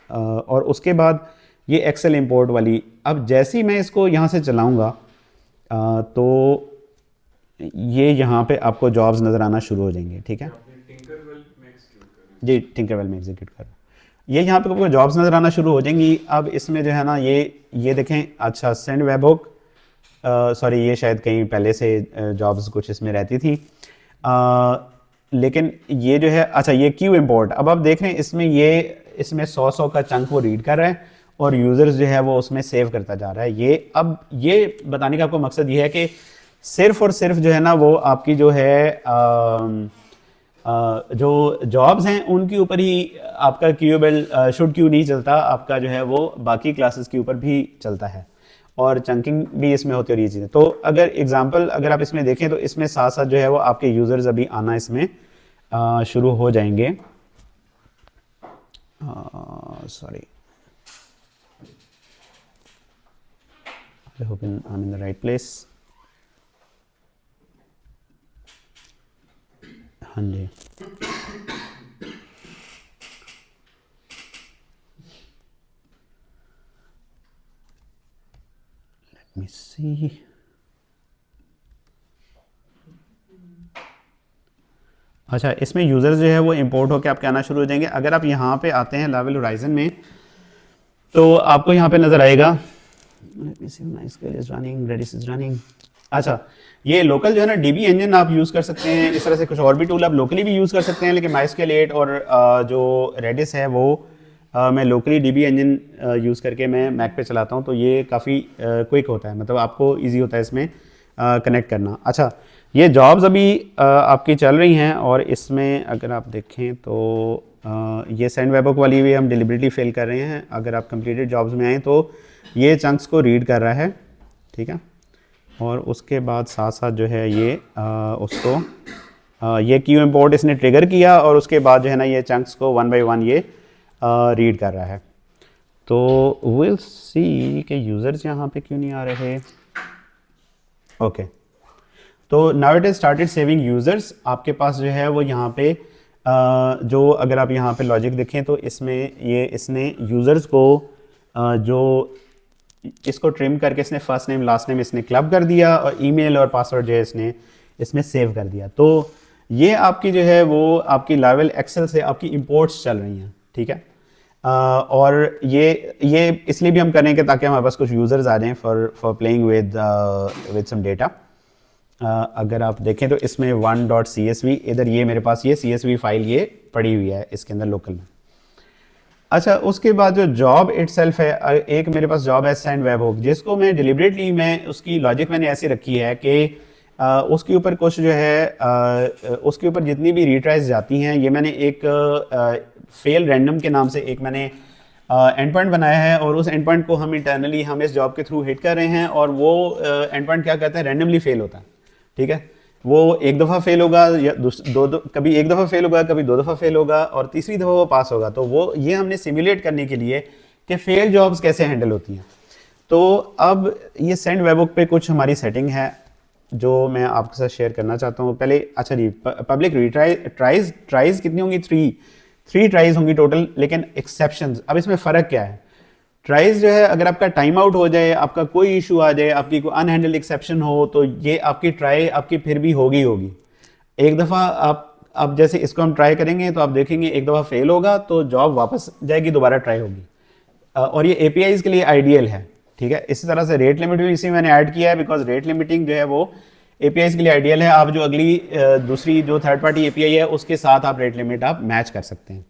और उसके बाद ये एक्सेल इंपोर्ट वाली, अब जैसे ही मैं इसको यहाँ से चलाऊँगा तो ये यहाँ पे आपको जॉब्स नज़र आना शुरू हो जाएंगे। ठीक है जी, टिंकरवेल में एग्जीक्यूट कर, ये यहाँ पे आपको जॉब्स नज़र आना शुरू हो जाएंगी। अब इसमें जो है ना ये देखें, अच्छा सेंड वेब हुक, सॉरी ये शायद कहीं पहले से जॉब्स कुछ इसमें रहती थी, लेकिन ये जो है, अच्छा ये क्यू इंपोर्ट, अब आप देख रहे हैं इसमें 100 का चंक वो रीड कर रहा है और यूज़र्स जो है वो उसमें सेव करता जा रहा है। अब ये बताने का आपको मकसद ये है कि सिर्फ और सिर्फ जो है ना वो आपकी जो है जो जॉब्स हैं उनके ऊपर ही आपका क्यूएबल शुड क्यू नहीं चलता, आपका जो है वो बाकी क्लासेस के ऊपर भी चलता है और चंकिंग भी इसमें होती है और ये चीज़ें। तो अगर एग्जांपल अगर आप इसमें देखें तो इसमें साथ साथ जो है वो आपके यूज़र्स अभी आना इसमें शुरू हो जाएंगे। Sorry, I hope I'm in the right place। हाँ जी, let me see। अच्छा, इसमें यूज़र्स जो है वो इंपोर्ट होकर आपके आना शुरू हो जाएंगे। अगर आप यहाँ पे आते हैं लावेल होराइजन में तो आपको यहाँ पे नज़र आएगा रेडिस इज रनिंग। अच्छा, ये लोकल जो है ना DB इंजन आप यूज़ कर सकते हैं, इस तरह से कुछ और भी टूल आप लोकली भी यूज़ कर सकते हैं, लेकिन MySQL 8 और जो रेडिस है वो मैं लोकली DB इंजन यूज़ करके मैं मैक पे चलाता हूँ, तो ये काफ़ी क्विक होता है, मतलब आपको ईजी होता है इसमें कनेक्ट करना। अच्छा, ये जॉब्स अभी आपकी चल रही हैं और इसमें अगर आप देखें तो ये सेंड वेबहुक वाली भी हम डिलिबरेटली फेल कर रहे हैं। अगर आप कंप्लीटेड जॉब्स में आएँ तो ये चंक्स को रीड कर रहा है, ठीक है, और उसके बाद साथ साथ जो है ये उसको ये क्यू इंपोर्ट इसने ट्रिगर किया और उसके बाद जो है ना ये चंक्स को 1 बाय 1 ये रीड कर रहा है। तो विल सी कि यूज़र्स यहाँ पे क्यों नहीं आ रहे। ओके, तो now it is started saving users. आपके पास जो है वो यहाँ पे जो अगर आप यहाँ पे लॉजिक देखें तो इसमें ये इसने यूज़र्स को जो इसको ट्रिम करके इसने फर्स्ट नेम लास्ट नेम इसने क्लब कर दिया और ईमेल और पासवर्ड जो है इसने इसमें सेव कर दिया। तो ये आपकी जो है वो आपकी लावेल एक्सेल से आपकी इंपोर्ट्स चल रही हैं, ठीक है। और ये इसलिए भी हम करेंगे ताकि हमारे पास कुछ यूज़र्स आ जाएं for playing with some data. अगर आप देखें तो इसमें 1.csv इधर ये मेरे पास ये CSV फाइल ये पड़ी हुई है इसके अंदर लोकल में। अच्छा, उसके बाद जो जॉब इटसेल्फ है, एक मेरे पास जॉब है सेंड वेबहुक, जिसको मैं डिलिबरेटली मैं उसकी लॉजिक मैंने ऐसी रखी है कि उसके ऊपर कुछ जो है उसके ऊपर जितनी भी रिट्राइज जाती हैं ये मैंने एक फेल रैंडम के नाम से एक मैंने एंड पॉइंट बनाया है और उस एंड पॉइंट को हम इंटरनली हम इस जॉब के थ्रू हिट कर रहे हैं और वो एंड पॉइंट क्या कहता है, रैंडमली फेल होता है, ठीक है। वो एक दफ़ा फेल होगा या कभी एक दफ़ा फेल होगा, कभी 2 दफ़ा फेल होगा और तीसरी दफ़ा वो पास होगा। तो वो ये हमने सिमुलेट करने के लिए कि फेल जॉब्स कैसे हैंडल होती हैं। तो अब ये सेंड वेबहुक पे कुछ हमारी सेटिंग है जो मैं आपके साथ शेयर करना चाहता हूँ। पहले अच्छा जी, पब्लिक ट्राइज कितनी होंगी, 3 ट्राइज होंगी टोटल, लेकिन एक्सेप्शंस, अब इसमें फ़र्क क्या है। ट्राइज जो है, अगर आपका टाइम आउट हो जाए, आपका कोई इशू आ जाए, आपकी कोई अनहैंडल्ड एक्सेप्शन हो, तो ये आपकी ट्राई आपकी फिर भी होगी। एक दफ़ा आप, अब जैसे इसको हम ट्राई करेंगे तो आप देखेंगे एक दफ़ा फेल होगा तो जॉब वापस जाएगी, दोबारा ट्राई होगी। और ये एपीआईज के लिए आइडियल है, ठीक है। इसी तरह से रेट लिमिट भी इसी मैंने ऐड किया है, बिकॉज रेट लिमिटिंग जो है वो एपीआईज के लिए आइडियल है। आप जो अगली दूसरी जो थर्ड पार्टी एपीआई है उसके साथ आप रेट लिमिट आप मैच कर सकते हैं।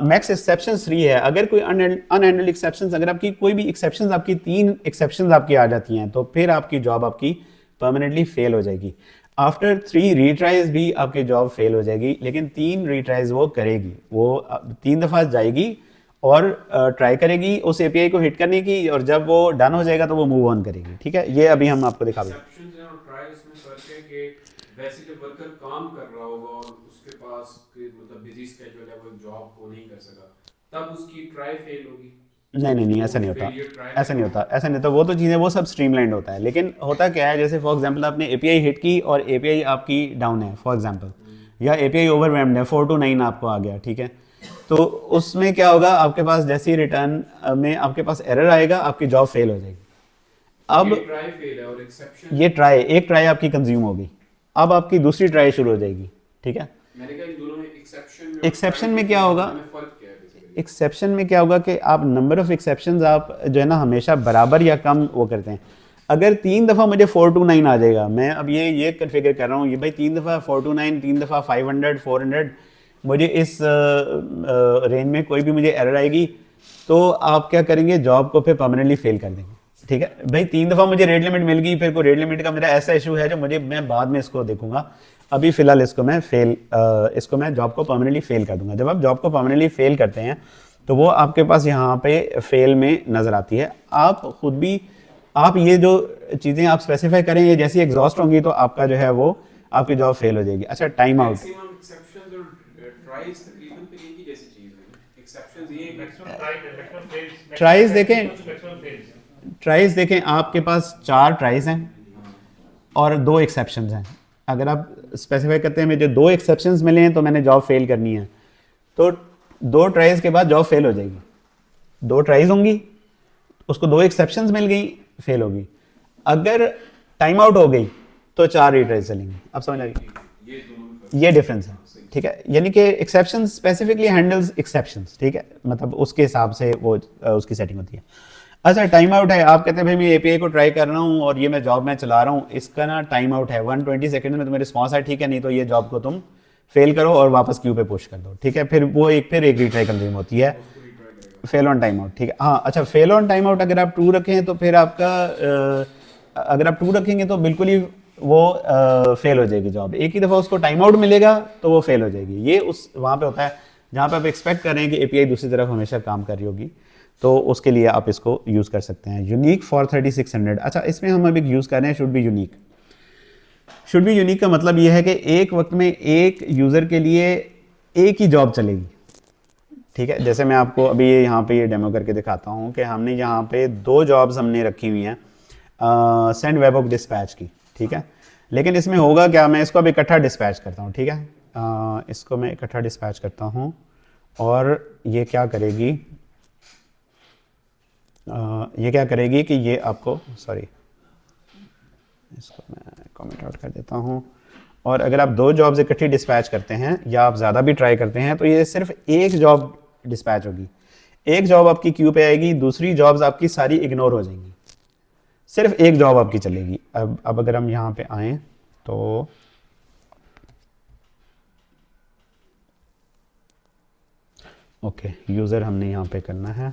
मैक्स एक्सेप्शन 3 है। अगर कोई अनहैंडल्ड एक्सेप्शन, अगर आपकी कोई भी एक्सेप्शन, आपकी 3 एक्सेप्शन आपकी आ जाती हैं तो फिर आपकी जॉब आपकी परमानेंटली फेल हो जाएगी। आफ्टर 3 रीट्राइज भी आपकी जॉब फेल हो जाएगी, लेकिन 3 रीट्राइज वो करेगी, वो 3 दफ़ा जाएगी और ट्राई करेगी उस एपीआई को हिट करने की, और जब वो डन हो जाएगा तो वो मूव ऑन करेगी, ठीक है। ये अभी हम आपको दिखा दें। एक्सेप्शंस हैं और ट्रायल्स में फर्क है कि वैसे जब वर्कर काम कर रहा होगा और उसके पास मतलब बिजी स्केड्यूल है, वो जॉब को नहीं कर सका, तब उसकी ट्राई फेल होगी। नहीं, ऐसा नहीं होता, ऐसा नहीं होता, ऐसा नहीं होता। वो तो चीज़ें वो सब स्ट्रीमलाइंड होता है, लेकिन होता क्या है, जैसे फॉर एग्जांपल आपने एपीआई हिट की और एपीआई आपकी डाउन है फॉर एग्जांपल, या एपीआई ओवरवेल्म्ड है, 4 to 9 आपको आ गया, ठीक है। तो उसमें क्या होगा, आपके पास जैसे ही रिटर्न में आपके पास एरर आएगा, आपकी जॉब फेल हो जाएगी। अब ये ट्राई फेल है और एक्सेप्शन, ये एक ट्राई आपकी कंज्यूम हो गई, अब आपकी दूसरी ट्राई शुरू हो जाएगी, ठीक है। मैंने कहा इन दोनों में एक्सेप्शन एक्सेप्शन में क्या होगा, फर्क क्या है बेसिकली? एक्सेप्शन में क्या होगा कि आप नंबर ऑफ एक्सेप्शंस आप जो है ना हमेशा बराबर या कम वो करते हैं। अगर 3 दफ़ा मुझे 4 to 9 आ जाएगा, मैं अब ये कन्फिगर कर रहा हूँ, ये भाई 3 दफ़ा 4 to 9, 3 दफ़ा 500 400, मुझे इस रेंज में कोई भी मुझे एरर आएगी, तो आप क्या करेंगे, जॉब को फिर परमानेंटली फेल कर देंगे, ठीक है भाई। 3 दफ़ा मुझे रेट लिमिट मिल गई, फिर कोई रेट लिमिट का मेरा ऐसा इशू है जो मैं बाद में इसको देखूंगा, अभी फिलहाल इसको मैं जॉब को परमानेंटली फेल कर दूंगा। जब आप जॉब को परमानेंटली फेल करते हैं तो वो आपके पास यहाँ पे फेल में नज़र आती है। आप खुद भी, आप ये जो चीज़ें आप स्पेसिफाई करेंगे, जैसी एग्जॉस्ट होंगी तो आपका जो है वो आपकी जॉब फेल हो जाएगी। अच्छा, टाइम आउट, मैक्सिमम एक्सेप्शंस और ट्राइज तकरीबन तो एक ही जैसी चीज है। एक्सेप्शंस ये मैक्सिमम ट्राइज देखें, आपके पास 4 ट्राइज हैं और 2 एक्सेप्शंस हैं। अगर आप स्पेसिफाई करते हैं मुझे 2 एक्सेप्शंस मिले हैं तो मैंने जॉब फेल करनी है, तो 2 ट्राइज के बाद जॉब फेल हो जाएगी। 2 ट्राइज होंगी, उसको 2 एक्सेप्शंस मिल गई, फेल होगी। अगर टाइम आउट हो गई तो 4 रीट्राइज चलेंगी। अब समझ आ गई, ये डिफरेंस है, ठीक है। यानी कि एक्सेप्शन स्पेसिफिकली हैंडल्स एक्सेप्शंस, ठीक है, मतलब उसके हिसाब से वो उसकी सेटिंग होती है। अच्छा, टाइम आउट है, आप कहते हैं भाई मैं एपीआई को ट्राई कर रहा हूँ और ये मैं जॉब में चला रहा हूँ, इसका ना टाइम आउट है 120 सेकंड में तुम्हें रिस्पॉन्स है, ठीक है, नहीं तो ये जॉब को तुम फेल करो और वापस क्यू पे पुश कर दो, ठीक है। फिर वो एक रीट्राई कंज्यूम होती है, फेल ऑन टाइम आउट, ठीक है। हाँ अच्छा, फेल ऑन टाइम आउट अगर आप ट्रू रखें तो फिर आपका अगर आप ट्रू रखेंगे तो बिल्कुल ही वो फेल हो जाएगी जॉब। एक ही दफ़ा उसको टाइम आउट मिलेगा तो वो फेल हो जाएगी। ये उस वहाँ पे होता है जहाँ पे आप एक्सपेक्ट कर रहे हैं कि एपीआई दूसरी तरफ हमेशा काम कर रही होगी, तो उसके लिए आप इसको यूज़ कर सकते हैं। Unique for 3600। अच्छा, इसमें हम अभी यूज़ कर रहे हैं should be unique. Should be unique का मतलब ये है कि एक वक्त में एक यूज़र के लिए एक ही जॉब चलेगी, ठीक है। जैसे मैं आपको अभी यहाँ पे ये डेमो करके दिखाता हूँ कि हमने यहाँ पे 2 जॉब्स हमने रखी हुई हैं सेंड वेबहुक डिस्पैच की, ठीक है। लेकिन इसमें होगा क्या, मैं इसको अब इकट्ठा डिस्पैच करता हूँ, ठीक है। इसको मैं इकट्ठा डिस्पैच करता हूँ और ये क्या करेगी, कि ये आपको, सॉरी इसको मैं कमेंट आउट कर देता हूँ। और अगर आप 2 जॉब्स इकट्ठी डिस्पैच करते हैं या आप ज़्यादा भी ट्राई करते हैं तो ये सिर्फ एक जॉब डिस्पैच होगी, एक जॉब आपकी क्यू पे आएगी, दूसरी जॉब्स आपकी सारी इग्नोर हो जाएंगी, सिर्फ एक जॉब आपकी चलेगी। अब अगर हम यहाँ पे आए तो ओके, यूज़र हमने यहाँ पे करना है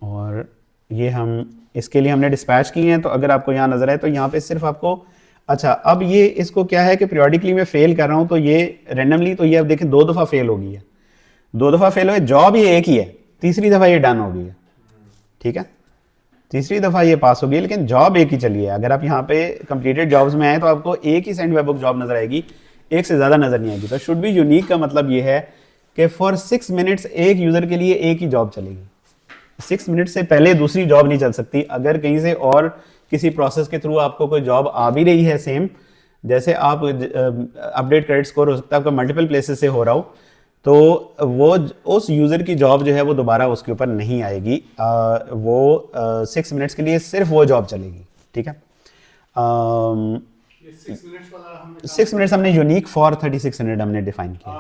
और ये हम इसके लिए हमने डिस्पैच किए हैं। तो अगर आपको यहाँ नज़र आए तो यहाँ पे सिर्फ आपको, अच्छा अब ये इसको क्या है कि पीरियोडिकली मैं फेल कर रहा हूँ तो ये रैंडमली, तो ये अब देखें 2 दफ़ा फेल हो गई है, 2 दफ़ा फेल हुए, जॉब ये एक ही है, तीसरी दफ़ा ये डन हो गई है, ठीक है, तीसरी दफ़ा ये पास हो गई, लेकिन जॉब एक ही चली है। अगर आप यहाँ पे कंप्लीटेड जॉब्स में आए तो आपको एक ही सेंड वेबहुक जॉब नजर आएगी, एक से ज़्यादा नजर नहीं आएगी। तो शुड बी यूनिक का मतलब ये है कि फॉर 6 मिनट्स एक यूज़र के लिए एक ही जॉब चलेगी। 6 मिनट से पहले दूसरी जॉब नहीं चल सकती। अगर कहीं से और किसी प्रोसेस के थ्रू आपको कोई जॉब आ भी रही है सेम, जैसे आप अपडेट क्रेडिट स्कोर हो सकता है आपका मल्टीपल प्लेसेस से हो रहा हो, तो वो उस यूज़र की जॉब जो है वो दोबारा उसके ऊपर नहीं आएगी। वो 6 मिनट्स के लिए सिर्फ वो जॉब चलेगी, ठीक है। 6 मिनट्स हमने यूनिक फॉर 3600 हमने डिफाइन किया,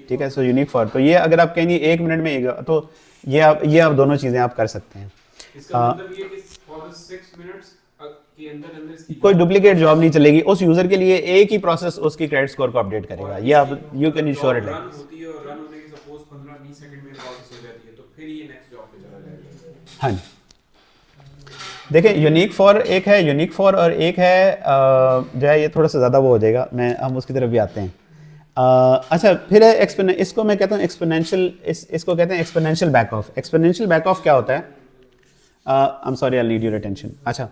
ठीक है। सो यूनिक फॉर, तो ये अगर आप कहेंगे 1 मिनट में तो ये आप दोनों चीज़ें आप कर सकते हैं। इसका मतलब ये कि फॉर 6 मिनट्स के अंदर इसकी कोई डुप्लीकेट जॉब नहीं चलेगी। उस यूजर के लिए एक ही प्रोसेस उसकी क्रेडिट स्कोर को अपडेट करेगा। ये आप you can ensure it like this. होती है और रन होने की सपोज 15-20 सेकंड में प्रोसेस हो जाती है, तो फिर ये नेक्स्ट जॉब पे चला जाएगा। हाँ जी, देखिए यूनिक फॉर एक है, यूनिक फॉर, और एक है जो है ये थोड़ा सा ज़्यादा वो हो जाएगा, हम उसकी तरफ भी आते हैं। अच्छा, फिर है इसको मैं कहता हूँ एक्सपोनेंशियल, इसको कहते हैं exponential back of. Exponential back of क्या होता है? I am sorry, I need your attention. अच्छा,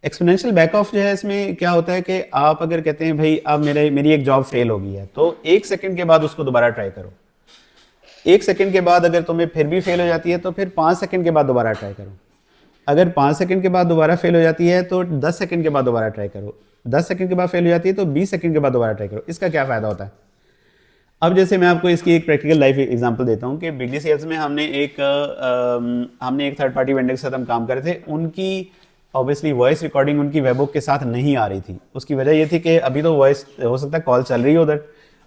एक्सपोनेंशियल बैक ऑफ जो है, इसमें क्या होता है कि आप अगर कहते हैं भाई अब मेरी एक जॉब फेल हो गई है, तो 1 सेकंड के बाद उसको दोबारा ट्राई करो। 1 सेकंड के बाद अगर तुम्हें फिर भी फेल हो जाती है तो फिर 5 सेकंड के बाद दोबारा ट्राई करो। अगर 5 सेकंड के बाद दोबारा फेल हो जाती है तो 10 सेकंड के बाद दोबारा ट्राई करो। 10 सेकंड के बाद फेल हो जाती है तो 20 सेकंड के बाद दोबारा ट्राई करो। इसका क्या फ़ायदा होता है? अब जैसे मैं आपको इसकी एक प्रैक्टिकल लाइफ एग्जांपल देता हूँ कि बिगली सेल्स में हमने एक थर्ड पार्टी वेंडर के साथ हम काम कर रहे थे। उनकी ऑब्वियसली वॉइस रिकॉर्डिंग उनकी वेबबुक के साथ नहीं आ रही थी। उसकी वजह ये थी कि अभी तो वॉइस हो सकता है कॉल चल रही है उधर,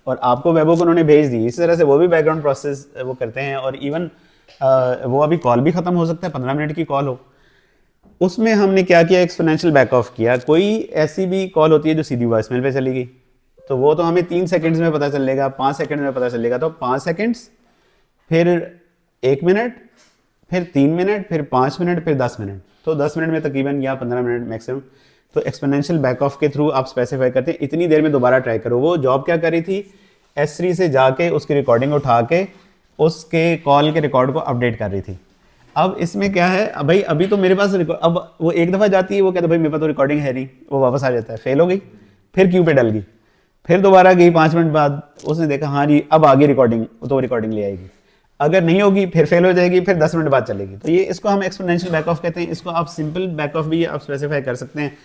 और आपको वेबबुक उन्होंने भेज दी। इसी तरह से वो भी बैकग्राउंड प्रोसेस वो करते हैं, और इवन वो अभी कॉल भी ख़त्म हो सकता है, 15 मिनट की कॉल हो। उसमें हमने क्या किया, एक्सपोनेंशियल बैक ऑफ किया। कोई ऐसी भी कॉल होती है जो सीधी वॉइसमेल पे चली गई, तो वो तो हमें 3 सेकंड्स में पता चलेगा, 5 सेकंड में पता चलेगा। तो 5 सेकंड्स, फिर 1 मिनट, फिर 3 मिनट, फिर 5 मिनट, फिर 10 मिनट। तो 10 मिनट में तकरीबन या 15 मिनट मैक्सिमम। तो एक्सपोनेंशियल बैक ऑफ के थ्रू आप स्पेसिफाई करते हैं इतनी देर में दोबारा ट्राई करो। वो जॉब क्या करी थी, S3 से जाके उसकी रिकॉर्डिंग उठा के उसके कॉल के रिकॉर्ड को अपडेट कर रही थी। अब इसमें क्या है, अब भाई अभी तो मेरे पास अब वो एक दफ़ा जाती है, वो कहता है भाई मेरे पास तो रिकॉर्डिंग है नहीं, वो वापस आ जाता है, फेल हो गई, फिर क्यू पे डल गई, फिर दोबारा गई 5 मिनट बाद, उसने देखा हाँ जी अब आगे रिकॉर्डिंग, तो रिकॉर्डिंग ले आएगी। अगर नहीं होगी फिर फेल हो जाएगी, फिर 10 मिनट बाद चलेगी। तो ये इसको हम एक्सपोनेंशियल बैक ऑफ कहते हैं। इसको आप सिंपल बैक ऑफ भी आप स्पेसिफाई कर सकते हैं,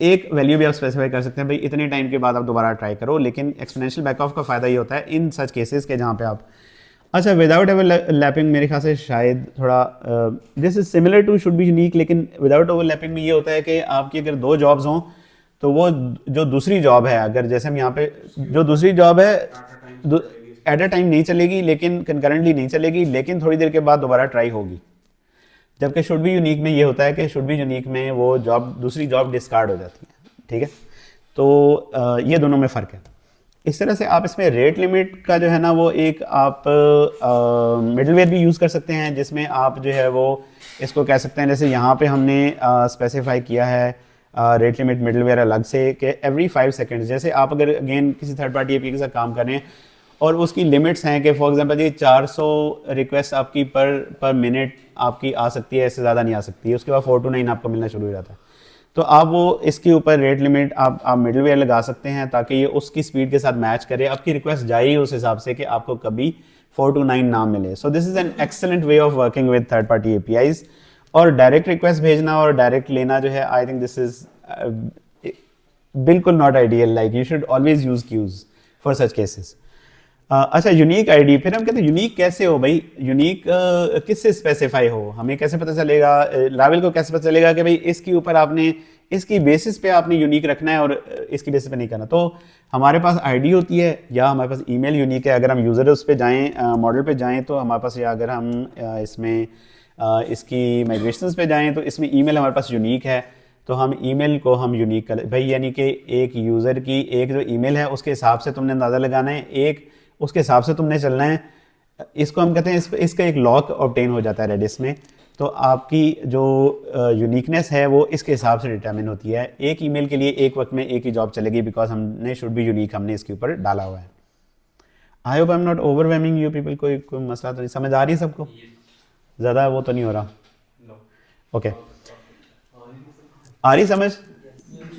एक वैल्यू भी आप स्पेसिफाई कर सकते हैं भाई इतने टाइम के बाद आप दोबारा ट्राई करो। लेकिन एक्सपोनेंशियल बैक ऑफ का फ़ायदा ये होता है इन सच केसेस के जहाँ पे आप, अच्छा विदाउट ओवरलैपिंग मेरे ख्याल से शायद थोड़ा this is similar to should be unique, लेकिन विदाउट ओवरलैपिंग में ये होता है कि आपकी अगर 2 जॉब्स हों तो वो जो दूसरी जॉब है, अगर जैसे हम यहाँ पे जो दूसरी जॉब है एट अ टाइम नहीं चलेगी, लेकिन कंकरेंटली नहीं चलेगी, लेकिन थोड़ी देर के बाद दोबारा ट्राई होगी। जबकि शुड बी यूनिक में ये होता है कि शुड बी यूनिक में वो जॉब दूसरी जॉब डिस्कार्ड हो जाती है, ठीक है। तो ये दोनों में फ़र्क है। इस तरह से आप इसमें रेट लिमिट का जो है ना वो एक आप मिडलवेयर भी यूज़ कर सकते हैं, जिसमें आप जो है वो इसको कह सकते हैं, जैसे यहाँ पे हमने स्पेसिफाई किया है रेट लिमिट मिडलवेयर अलग से कि एवरी 5 सेकेंड्स, जैसे आप अगर अगेन किसी थर्ड पार्टी एपीआई के साथ काम कर रहे हैं और उसकी लिमिट्स हैं कि फॉर एग्जांपल ये 400 रिक्वेस्ट आपकी पर मिनट आपकी आ सकती है, इससे ज़्यादा नहीं आ सकती है। उसके बाद 4 to 9 आपको मिलना शुरू हो जाता है। तो आप वो इसके ऊपर रेट लिमिट आप मिडलवेयर लगा सकते हैं ताकि ये उसकी स्पीड के साथ मैच करे, आपकी रिक्वेस्ट जाए ही उस हिसाब से कि आपको कभी 4 to 9 ना मिले। So this is an excellent way of working with third party APIs. और डायरेक्ट रिक्वेस्ट भेजना और डायरेक्ट लेना जो है, आई थिंक दिस इज बिल्कुल not ideal. Like you should always use queues for such cases. अच्छा, यूनिक आईडी, फिर हम कहते हैं यूनिक कैसे हो भाई, यूनिक किससे स्पेसिफाई हो, हमें कैसे पता चलेगा, लावेल को कैसे पता चलेगा कि भाई इसके ऊपर आपने इसकी बेसिस पे आपने यूनिक रखना है और इसकी बेसिस पे नहीं करना। तो हमारे पास आईडी होती है या हमारे पास ईमेल यूनिक है। अगर हम यूज़र उस पर जाएँ, मॉडल पे जाएँ तो हमारे पास, या अगर हम इसमें इसकी माइग्रेशंस पे जाएँ तो इसमें ईमेल हमारे पास यूनिक है, तो हम ईमेल को हम यूनिक कर भाई, यानी कि एक यूज़र की एक जो ईमेल है उसके हिसाब से तुमने अंदाज़ा लगाना है, एक उसके हिसाब से तुमने चलना है। इसको हम कहते हैं इसका एक लॉक ऑब्टेन हो जाता है रेडिस में। तो आपकी जो यूनिकनेस है वो इसके हिसाब से डिटरमिन होती है। एक ईमेल के लिए एक वक्त में एक ही जॉब चलेगी बिकॉज हमने शुड बी यूनिक हमने इसके ऊपर डाला हुआ है। I hope I am not overwhelming you people, कोई मसला तो नहीं, समझ आ रही है सबको, ज़्यादा वो तो नहीं हो रहा? ओके आ रही समझ,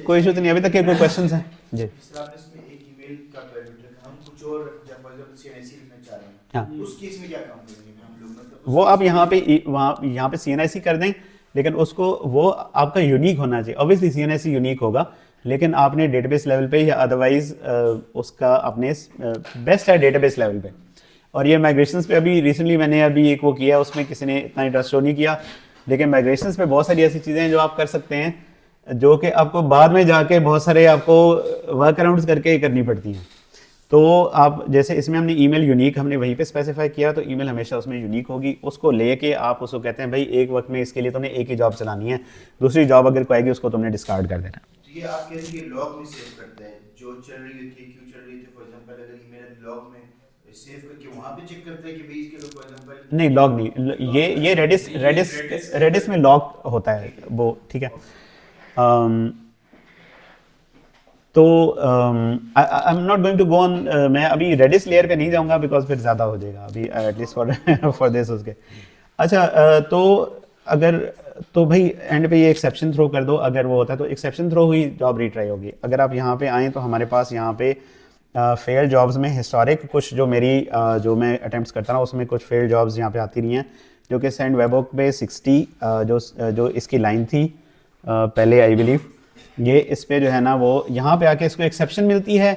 कोई इशू तो नहीं, अभी तक के कोई क्वेश्चंस हैं जी? जिस आपने इसमें एक ईमेल का पैरामीटर रखा, हम कुछ और जब फॉर एग्जांपल सीएनआईसी लिखना चाह रहे हैं, हाँ उस केस में क्या काम करेंगे हम लोग, मतलब वो आप यहाँ पे वहाँ यहाँ पे CNIC कर दें, लेकिन उसको वो आपका यूनिक होना चाहिए। ऑब्वियसली CNIC यूनिक होगा, लेकिन आपने डेटाबेस लेवल पे या अदरवाइज उसका अपने बेस्ट है डेटाबेस लेवल पे। और ये माइग्रेशंस पे अभी रिसेंटली मैंने अभी एक वो किया, उसमें किसी ने इतना इंटरेस्ट शो नहीं किया, लेकिन माइग्रेशंस पे बहुत सारी ऐसी चीज़ें हैं जो आप कर सकते हैं जो कि आपको बाद में जाके बहुत सारे आपको वर्क अराउंड्स करके करनी पड़ती हैं। तो आप जैसे इसमें हमने ईमेल यूनिक हमने वहीं पे स्पेसिफाई किया, तो ईमेल हमेशा उसमें यूनिक होगी, उसको लेके आप उसको कहते हैं भाई एक वक्त में इसके लिए तुमने एक ही जॉब चलानी है, दूसरी जॉब अगर कोई आएगी उसको तुमने डिस्कार्ड कर देना। तो ये आप कहते हैं कि लॉग में सेव करता है जो चल रही थी, क्यों चल रही थी, फॉर एग्जांपल अगर ईमेल लॉग में सेव करके वहां पे चेक करता है कि भाई इसके फॉर एग्जांपल नहीं लॉग नहीं, ये रेडिस में लॉग होता है वो, ठीक है। तो I am not going to go on, मैं अभी रेडिस लेयर पे नहीं जाऊंगा बिकॉज फिर ज़्यादा हो जाएगा अभी एटलीस्ट फॉर दिस उसके। अच्छा तो अगर तो भाई एंड पे ये एक्सेप्शन थ्रो कर दो, अगर वो होता है तो एक्सेप्शन थ्रो हुई जॉब रीट्राई होगी। अगर आप यहाँ पे आएँ तो हमारे पास यहाँ पे फेल जॉब्स में हिस्टोरिक कुछ जो मेरी जो मैं अटैम्प्ट्स करता रहा उसमें कुछ फेल जॉब्स यहाँ पे आती रही हैं, जो कि सेंड वेबवर्क पे 60 जो इसकी लाइन थी पहले आई बिलीव, ये इस पे जो है ना वो यहाँ पे आके इसको एक्सेप्शन मिलती है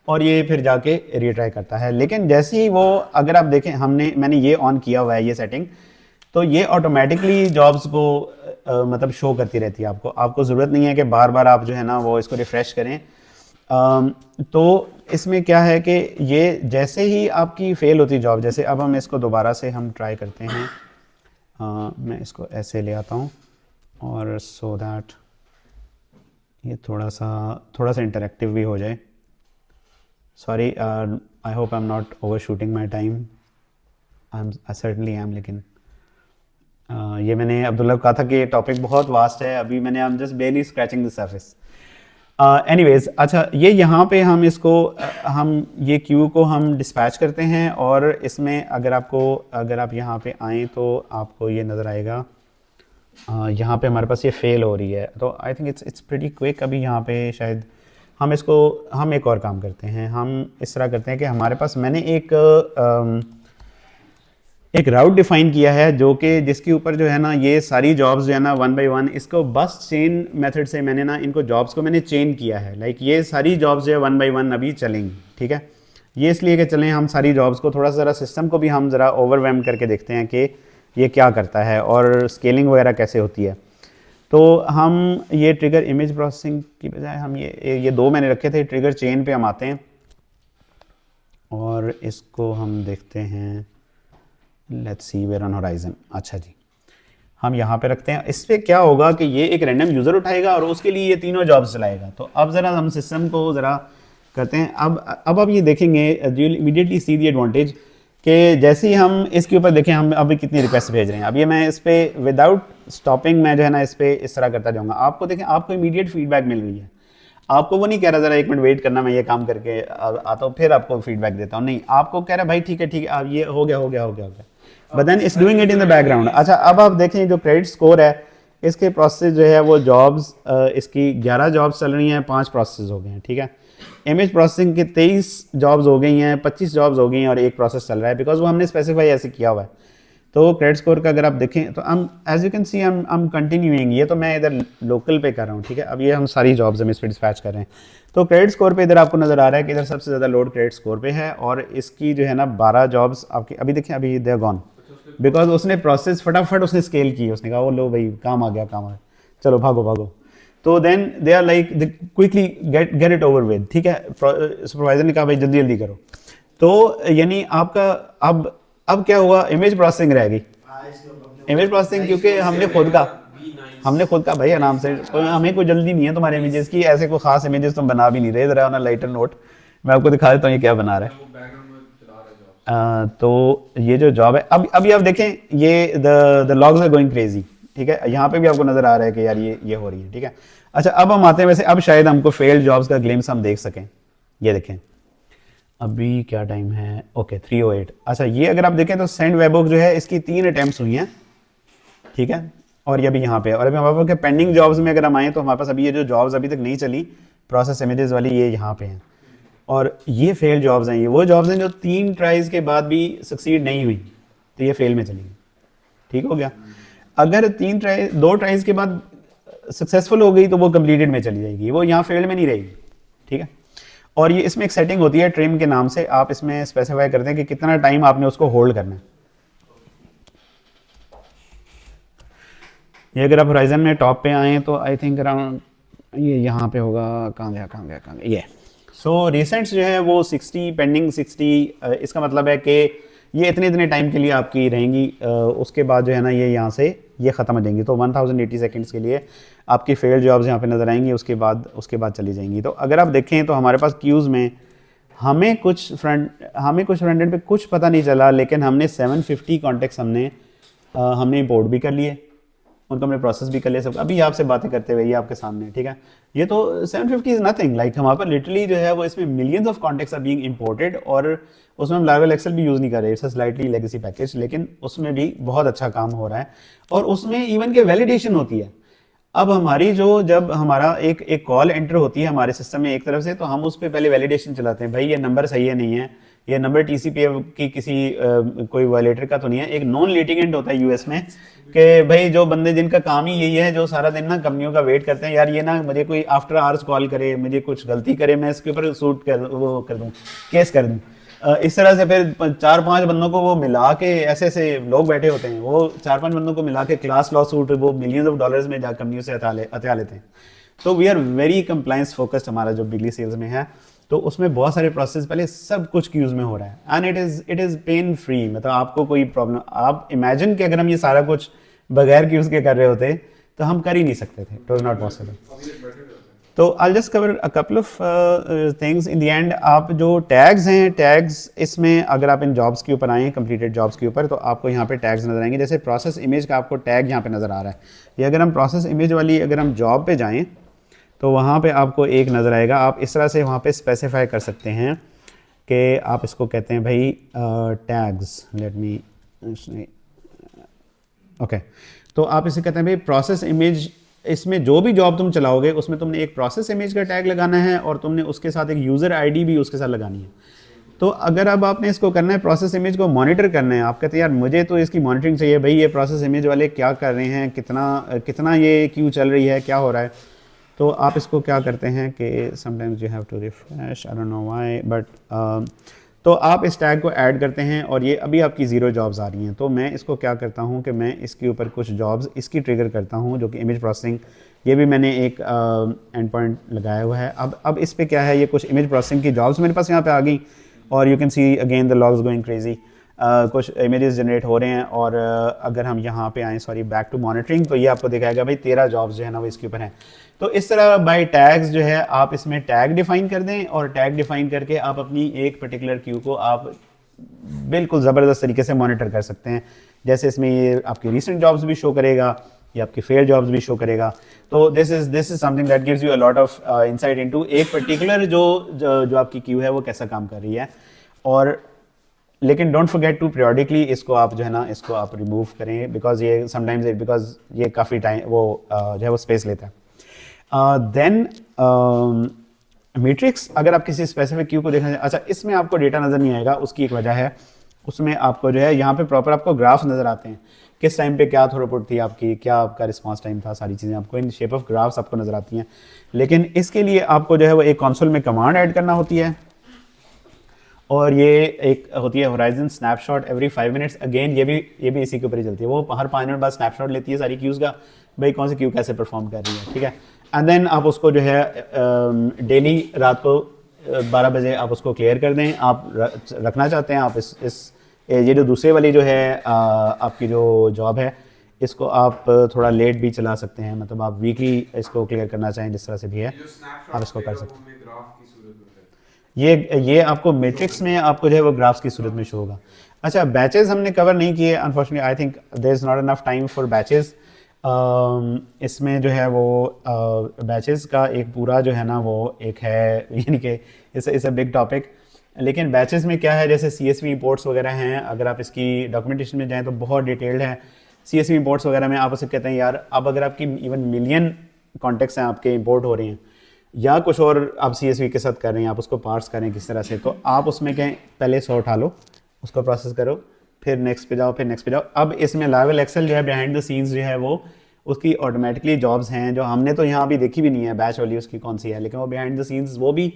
और ये फिर जाके रीट्राई करता है। लेकिन जैसे ही वो अगर आप देखें मैंने ये ऑन किया हुआ है ये सेटिंग, तो ये ऑटोमेटिकली जॉब्स को मतलब शो करती रहती है आपको ज़रूरत नहीं है कि बार बार आप जो है ना वो इसको रिफ़्रेश करें। तो इसमें क्या है कि ये जैसे ही आपकी फ़ेल होती जॉब, जैसे अब हम इसको दोबारा से हम ट्राई करते हैं, मैं इसको ऐसे ले आता हूँ और सो दैट ये थोड़ा सा इंटरेक्टिव भी हो जाए। Sorry I hope I am not overshooting my time, I certainly am, लेकिन ये मैंने अब्दुल्ला को कहा था कि ये टॉपिक बहुत वास्ट है, अभी मैंने I am just बेयरली scratching the surface. Anyways अच्छा ये यहाँ पे हम इसको हम ये क्यू को हम डिस्पैच करते हैं और इसमें अगर आप यहाँ पे आएँ तो आपको ये नज़र आएगा यहाँ पे हमारे पास ये फेल हो रही है। तो I think it's pretty quick. अभी यहाँ पे शायद हम एक और काम करते हैं, हम इस तरह करते हैं कि हमारे पास मैंने एक राउट डिफाइन किया है जो कि जिसके ऊपर जो है ना ये सारी जॉब्स जो है ना वन बाय वन इसको बस चेन मेथड से मैंने ना इनको जॉब्स को मैंने चेन किया है। लाइक ये सारी जॉब्स जो है वन बाय वन अभी चलेंगी, ठीक है। ये इसलिए कि चलें हम सारी जॉब्स को थोड़ा सा ज़रा सिस्टम को भी हम ज़रा ओवरवेम करके देखते हैं कि ये क्या करता है और स्केलिंग वगैरह कैसे होती है। तो हम ये ट्रिगर इमेज प्रोसेसिंग की बजाय हम ये दो मैंने रखे थे, ट्रिगर चेन पे हम आते हैं और इसको हम देखते हैं, let's see where on Horizon. अच्छा जी हम यहाँ पे रखते हैं। इस पर क्या होगा कि ये एक रैंडम यूज़र उठाएगा और उसके लिए ये तीनों जॉब्स चलाएगा। तो अब ज़रा हम सिस्टम को ज़रा करते हैं। अब आप ये देखेंगे इमीडिएटली सी दी एडवांटेज कि जैसे ही हम इसके ऊपर देखें हम अभी कितनी रिक्वेस्ट भेज रहे हैं। अब ये मैं इस पर विदाउट स्टॉपिंग मैं जो है ना इस पर इस तरह करता जाऊँगा। आपको देखें आपको इमीडिएट फीडबैक मिल रही है, आपको वो नहीं कह रहा ज़रा एक मिनट वेट करना मैं ये काम करके आता हूँ फिर आपको फीडबैक देता हूँ, नहीं आपको कह रहा है भाई ठीक है अब ये हो गया but then it's doing it in the background. अच्छा अब आप देखें जो क्रेडिट स्कोर है इसके प्रोसेस जो है वो जॉब्स इसकी 11 जॉब्स चल रही हैं, 5 प्रोसेस हो गए हैं, ठीक है। इमेज प्रोसेसिंग के 23 जॉब्स हो गई हैं, 25 जॉब्स हो गई हैं और एक प्रोसेस चल रहा है बिकॉज वो हमने स्पेसिफाई ऐसे किया हुआ है। तो क्रेडिट स्कोर का अगर आप देखें तो हम एज यू कैन सी हम कंटिन्यूइंग, ये तो मैं इधर लोकल पे कर रहा हूँ, ठीक है। अब ये हम सारी जॉब्स हम इस पर डिस्पैच कर रहे हैं। तो क्रेडिट स्कोर पे इधर आपको नज़र आ रहा है कि इधर सबसे ज़्यादा लोड क्रेडिट स्कोर पे है और इसकी जो है ना 12 जॉब्स आपकी अभी देखें अभी दे गॉन बिकॉज उसने प्रोसेस फटाफट उसने स्केल की, उसने कहा वो लो भाई काम आ गया चलो भागो। तो then they are like quickly get it over with, ठीक है। सुपरवाइजर ने कहा भाई जल्दी करो। तो यानी आपका अब क्या हुआ, इमेज प्रोसेसिंग रहेगी। इमेज प्रोसेसिंग क्योंकि हमने खुद का भाई आराम से, हमें कोई जल्दी नहीं है तुम्हारे इमेजेस की, ऐसे कोई खास इमेजेस तुम बना भी नहीं रहे। जरा ऑन अ लाइटर नोट मैं आपको दिखा देता हूँ ये क्या बना रहा है। तो ये जो जॉब है अभी आप देखें ये the logs are going crazy, ठीक है। यहाँ पे भी आपको नजर आ रहा है कि यार ये हो रही है, ठीक है। अच्छा अब हम आते हैं, वैसे अब शायद हमको फेल्ड जॉब्स का ग्लिम्स हम देख सकें। ये देखें अभी क्या टाइम है, ओके 3:08। अच्छा ये अगर आप देखें तो सेंड वेबहोok जो है इसकी 3 अटैम्प्ट्स हुई हैं, ठीक है, और ये अभी यहाँ पे है। और अभी हमारे पास पेंडिंग जॉब्स में अगर हम आए तो हमारे पास अभी ये जो जॉब्स अभी तक नहीं चली प्रोसेस इमेजेस वाली, ये यहाँ पे हैं, और ये फेल जॉब्स हैं। ये वो जॉब्स हैं जो 3 ट्राइज के बाद भी सक्सीड नहीं हुई, तो ये फेल में चली गई। ठीक हो गया। अगर 2 ट्राइज के बाद सक्सेसफुल हो गई तो वो कंप्लीटेड में चली जाएगी, वो यहाँ फेल्ड में नहीं रहेगी। ठीक है। और ये इसमें एक सेटिंग होती है ट्रिम के नाम से, आप इसमें स्पेसिफाई करते हैं कि कितना टाइम आपने उसको होल्ड करना है। ये अगर आप होराइजन में टॉप पे आए तो आई थिंक अराउंड ये यहाँ पे होगा, कहाँ गया ये। सो रिसेंट्स जो है वो 60 पेंडिंग 60, इसका मतलब है कि ये इतने टाइम के लिए आपकी रहेंगी, उसके बाद जो है ना ये यहाँ से ये ख़त्म हो जाएंगी। तो 1080 सेकंड्स के लिए आपकी फेल्ड जॉब्स यहाँ पे नज़र आएंगी, उसके बाद चली जाएंगी। तो अगर आप देखें तो हमारे पास क्यूज़ में हमें कुछ फ्रंट एंड पे कुछ पता नहीं चला, लेकिन हमने 750 कॉन्टेक्ट्स हमने इंपोर्ट भी कर लिए, उनको हमने प्रोसेस भी कर लिया सब, अभी आपसे बातें करते हुए ये आपके सामने। ठीक है। ये तो 750 इज नथिंग, लाइक हमारे पर लिटरली जो है वो इसमें millions of contacts are being imported, और उसमें हम लार्वल एक्सेल भी यूज़ नहीं कर रहे, इट्स स्लाइटली लेगेसी पैकेज, लेकिन उसमें भी बहुत अच्छा काम हो रहा है। और उसमें इवन के वैलिडेशन होती है। अब हमारी जब हमारा एक कॉल एंटर होती है हमारे सिस्टम में एक तरफ से, तो हम उस पर पहले वैलिडेशन चलाते हैं, भाई ये नंबर सही है नहीं है, ये नंबर टीसीपी की किसी कोई वायलेटर का तो नहीं है। एक नॉन लिटिगेंट होता है यूएस में कि भाई जो बंदे जिनका काम ही यही है, जो सारा दिन ना कंपनियों का वेट करते हैं, यार ये ना मुझे कोई आफ्टर आवर्स कॉल करे, मुझे कुछ गलती करे, मैं इसके ऊपर कर दूं, केस कर दूं। इस तरह से फिर 4-5 बंदों को वो मिला के, ऐसे लोग बैठे होते हैं, वो 4-5 बंदों को मिला के क्लास लॉ सूट वो मिलियंस ऑफ डॉलर्स में जा कंपनियों से हथिया लेते हैं। तो we are very compliance focused हमारा जो बिगली सेल्स में है, तो उसमें बहुत सारे प्रोसेस पहले सब कुछ क्यूज में हो रहा है, and it is pain free. मतलब आपको कोई प्रॉब्लम, आप इमेजिन कि अगर हम ये सारा कुछ बगैर क्यूज के कर रहे होते तो हम कर ही नहीं सकते थे, इट वॉज नॉट पॉसिबल। तो I just cover a couple of things in the end. आप जो टैग्स हैं, टैग्स इसमें अगर आप इन जॉब्स के ऊपर आएँ, कंप्लीटेड जॉब्स के ऊपर, तो आपको यहाँ पे टैग्स नजर आएंगे। जैसे प्रोसेस इमेज का आपको टैग यहाँ पे नज़र आ रहा है, ये अगर हम प्रोसेस इमेज वाली अगर हम जॉब पे जाएँ तो वहाँ पे आपको एक नज़र आएगा। आप इस तरह से वहाँ पे स्पेसिफाई कर सकते हैं कि आप इसको कहते हैं भाई टैग्स, लेट मी ओके। तो आप इसे कहते हैं भाई प्रोसेस इमेज, इसमें जो भी जॉब तुम चलाओगे उसमें तुमने एक प्रोसेस इमेज का टैग लगाना है और तुमने उसके साथ एक यूज़र आईडी भी उसके साथ लगानी है। तो अगर अब आपने इसको करना है, प्रोसेस इमेज को मॉनिटर करना है, आप कहते हैं यार मुझे तो इसकी मॉनिटरिंग चाहिए, भाई ये प्रोसेस इमेज वाले क्या कर रहे हैं, कितना ये क्यों चल रही है, क्या हो रहा है। तो आप इसको क्या करते हैं कि sometimes you have to refresh, I don't know why, but तो आप इस टैग को ऐड करते हैं और ये अभी आपकी 0 जॉब्स आ रही हैं। तो मैं इसको क्या करता हूँ कि मैं इसके ऊपर कुछ जॉब्स इसकी ट्रिगर करता हूँ, जो कि इमेज प्रोसेसिंग, ये भी मैंने एक एंड पॉइंट लगाया हुआ है। अब इस पे क्या है, ये कुछ इमेज प्रोसेसिंग की जॉब्स मेरे पास यहाँ पे आ गई, और you can see again the logs going crazy. कुछ इमेजेस जनरेट हो रहे हैं, और अगर हम यहाँ पे आएँ, सॉरी बैक टू मॉनिटरिंग, तो ये आपको दिखाएगा भाई 13 जॉब्स जो है ना वो इसके ऊपर हैं। तो इस तरह बाय टैग्स जो है आप इसमें टैग डिफाइन कर दें, और टैग डिफाइन करके आप अपनी एक पर्टिकुलर क्यू को आप बिल्कुल ज़बरदस्त तरीके से मॉनिटर कर सकते हैं। जैसे इसमें ये आपकी रीसेंट जॉब्स भी शो करेगा, ये आपकी फेयर जॉब्स भी शो करेगा। तो this is something that gives you a lot of insight into एक पर्टिकुलर जो आपकी क्यू है वो कैसा काम कर रही है। और लेकिन डोंट फॉरगेट टू पीरियोडिकली इसको आप जो है ना इसको आप रिमूव करें, बिकॉज ये समटाइम्स बिकॉज ये काफ़ी टाइम वो जो है वो स्पेस लेता है। देन मैट्रिक्स, अगर आप किसी स्पेसिफिक क्यू को देखना चाहें, अच्छा इसमें आपको डेटा नज़र नहीं आएगा, उसकी एक वजह है, उसमें आपको जो है यहाँ पे प्रॉपर आपको ग्राफ्स नज़र आते हैं, किस टाइम पे क्या थ्रूपुट थी आपकी, क्या आपका रिस्पांस टाइम था, सारी चीज़ें आपको इन शेप ऑफ ग्राफ्स आपको नज़र आती हैं। लेकिन इसके लिए आपको जो है वो एक कंसोल में कमांड ऐड करना होती है, और ये एक होती है horizon snapshot every 5 minutes. Again ये भी इसी के ऊपर ही चलती है, वो हर 5 मिनट बाद स्नैपशॉट लेती है सारी क्यूज़ का, भाई कौन सी क्यू कैसे परफॉर्म कर रही है। ठीक है। एंड देन आप उसको जो है डेली रात को 12 बजे आप उसको क्लियर कर दें। आप रखना चाहते हैं आप ये जो दूसरे वाली जो है आपकी जो जॉब है, इसको आप थोड़ा लेट भी चला सकते हैं, मतलब आप वीकली इसको क्लियर करना चाहें, जिस तरह से भी है आप इसको कर सकते हैं। ये आपको मैट्रिक्स में आपको जो है वो ग्राफ्स की सूरत में शो होगा। अच्छा बैचेस हमने कवर नहीं किए unfortunately, I think there is not enough time for batches. इसमें जो है वो बैचेस का एक पूरा जो है ना वो एक है, यानी कि इट्स अ बिग टॉपिक। लेकिन बैचेस में क्या है, जैसे CSV इंपोर्ट्स वगैरह हैं, अगर आप इसकी डॉक्यूमेंटेशन में जाएँ तो बहुत डिटेल्ड है। CSV इंपोर्ट्स वगैरह में आप उसे कहते हैं यार, अब अगर आपकी इवन मिलियन कॉन्टेक्ट्स हैं आपके इंपोर्ट हो रही हैं, या कुछ और आप CSV के साथ कर रहे हैं, आप उसको पार्स करें किस तरह से, तो आप उसमें कहें पहले 100 उठा लो, उसको प्रोसेस करो, फिर नेक्स्ट पे जाओ, फिर नेक्स्ट पे जाओ। अब इसमें लाइवल एक्सेल जो है बिहाइंड द सीन्स जो है वो उसकी ऑटोमेटिकली जॉब्स हैं जो हमने तो यहाँ अभी देखी भी नहीं है बैच वाली उसकी कौन सी है, लेकिन वो बिहाइंड द सीन्स वो भी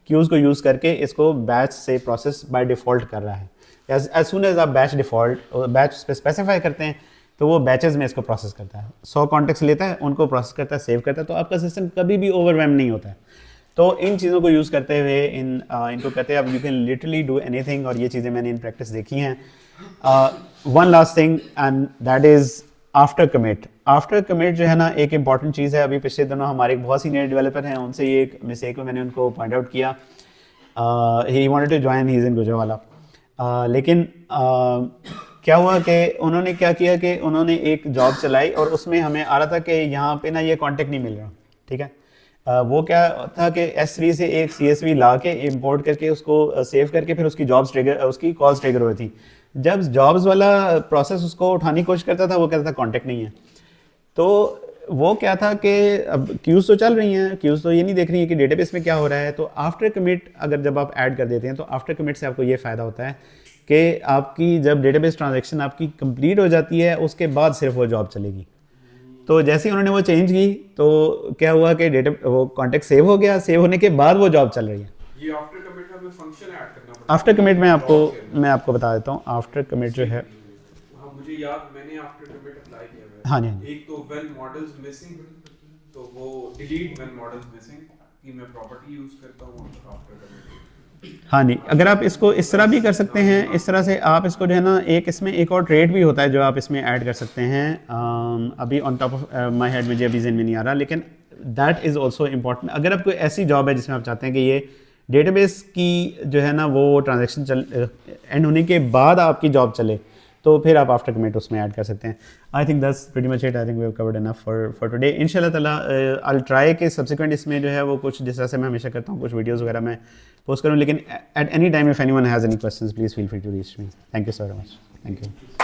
क्यूज़ को यूज़ करके इसको बैच से प्रोसेस बाय डिफ़ॉल्ट कर रहा है। एज सुन एज आप बैच डिफ़ॉल्ट बैच उस पर स्पेसिफाई करते हैं तो वो बैचेस में इसको प्रोसेस करता है, 100 कॉन्टेक्ट्स लेता है, उनको प्रोसेस करता है, सेव करता है, तो आपका सिस्टम कभी भी ओवरवेम नहीं होता है। तो इन चीज़ों को यूज़ करते हुए इनको कहते हैं अब you can literally do anything, और ये चीज़ें मैंने इन प्रैक्टिस देखी हैं। One last thing and that is after commit. After commit जो है ना एक इंपॉर्टेंट चीज़ है। अभी पिछले दिनों हमारे एक बहुत सीनियर डेवलपर हैं, उनसे ये एक मिस्टेक में मैंने उनको पॉइंट आउट किया। He wanted to join, he is in Gujranwala, लेकिन क्या हुआ कि उन्होंने क्या किया कि उन्होंने एक जॉब चलाई और उसमें हमें आ रहा था कि यहाँ पे ना ये कॉन्टेक्ट नहीं मिल रहा, ठीक है। वो क्या था कि S3 से एक CSV ला के इम्पोर्ट करके उसको सेव करके फिर उसकी जॉब्स ट्रिगर, उसकी कॉल्स ट्रिगर हुई थी। जब जॉब्स वाला प्रोसेस उसको उठाने की कोशिश करता था वो कहता था कॉन्टेक्ट नहीं है। तो वो क्या था कि अब क्यूज़ तो चल रही हैं, क्यूज़ तो ये नहीं देख रही है कि डेटाबेस में क्या हो रहा है। तो आफ्टर कमिट अगर जब आप ऐड कर देते हैं तो आफ्टर कमिट से आपको ये फ़ायदा होता है कि आपकी जब डेटाबेस ट्रांजैक्शन आपकी कंप्लीट हो जाती है उसके बाद सिर्फ वो जॉब चलेगी। तो जैसे ही उन्होंने वो चेंज की तो क्या हुआ कि डेटा वो कॉन्टेक्ट सेव हो गया, सेव होने के बाद वो जॉब चल रही है। ये आफ्टर कमिट में हमें फंक्शन ऐड करना पड़ता है। आफ्टर कमिट में मैं आपको बता देता हूँ। आफ्टर कमिट जो है, हाँ मुझे याद, मैंने आफ्टर कमिट अप्लाई किया हुआ है। हाँ जी, हाँ जी। एक तो व्हेन मॉडल्स मिसिंग, तो वो डिलीट व्हेन मॉडल्स मिसिंग कि मैं प्रॉपर्टी यूज करता हूँ आफ्टर कमिट। हाँ जी, अगर आप इसको इस तरह भी कर सकते हैं, इस तरह से आप इसको जो है ना एक इसमें एक और ट्रेड भी होता है जो आप इसमें ऐड कर सकते हैं। अभी on top of my head मुझे अभी ज़हन में नहीं आ रहा, लेकिन दैट इज़ ऑल्सो इम्पॉर्टेंट। अगर आप कोई ऐसी जॉब है जिसमें आप चाहते हैं कि ये डेटाबेस की जो है ना वो ट्रांजेक्शन एंड होने के बाद आपकी जॉब चले, तो फिर आप आफ्टर कमिट उसमें ऐड कर सकते हैं। I think that's pretty much it. I think we have covered enough for today. इंशाल्लाह ताला आई विल ट्राई कि सब्सिक्वेंट इसमें जो है वो कुछ जिस तरह से मैं हमेशा करता हूँ कुछ वीडियोस वगैरह मैं पोस्ट करूँ, लेकिन at any time if anyone has any questions please feel free to reach me. Thank you so much. Thank you.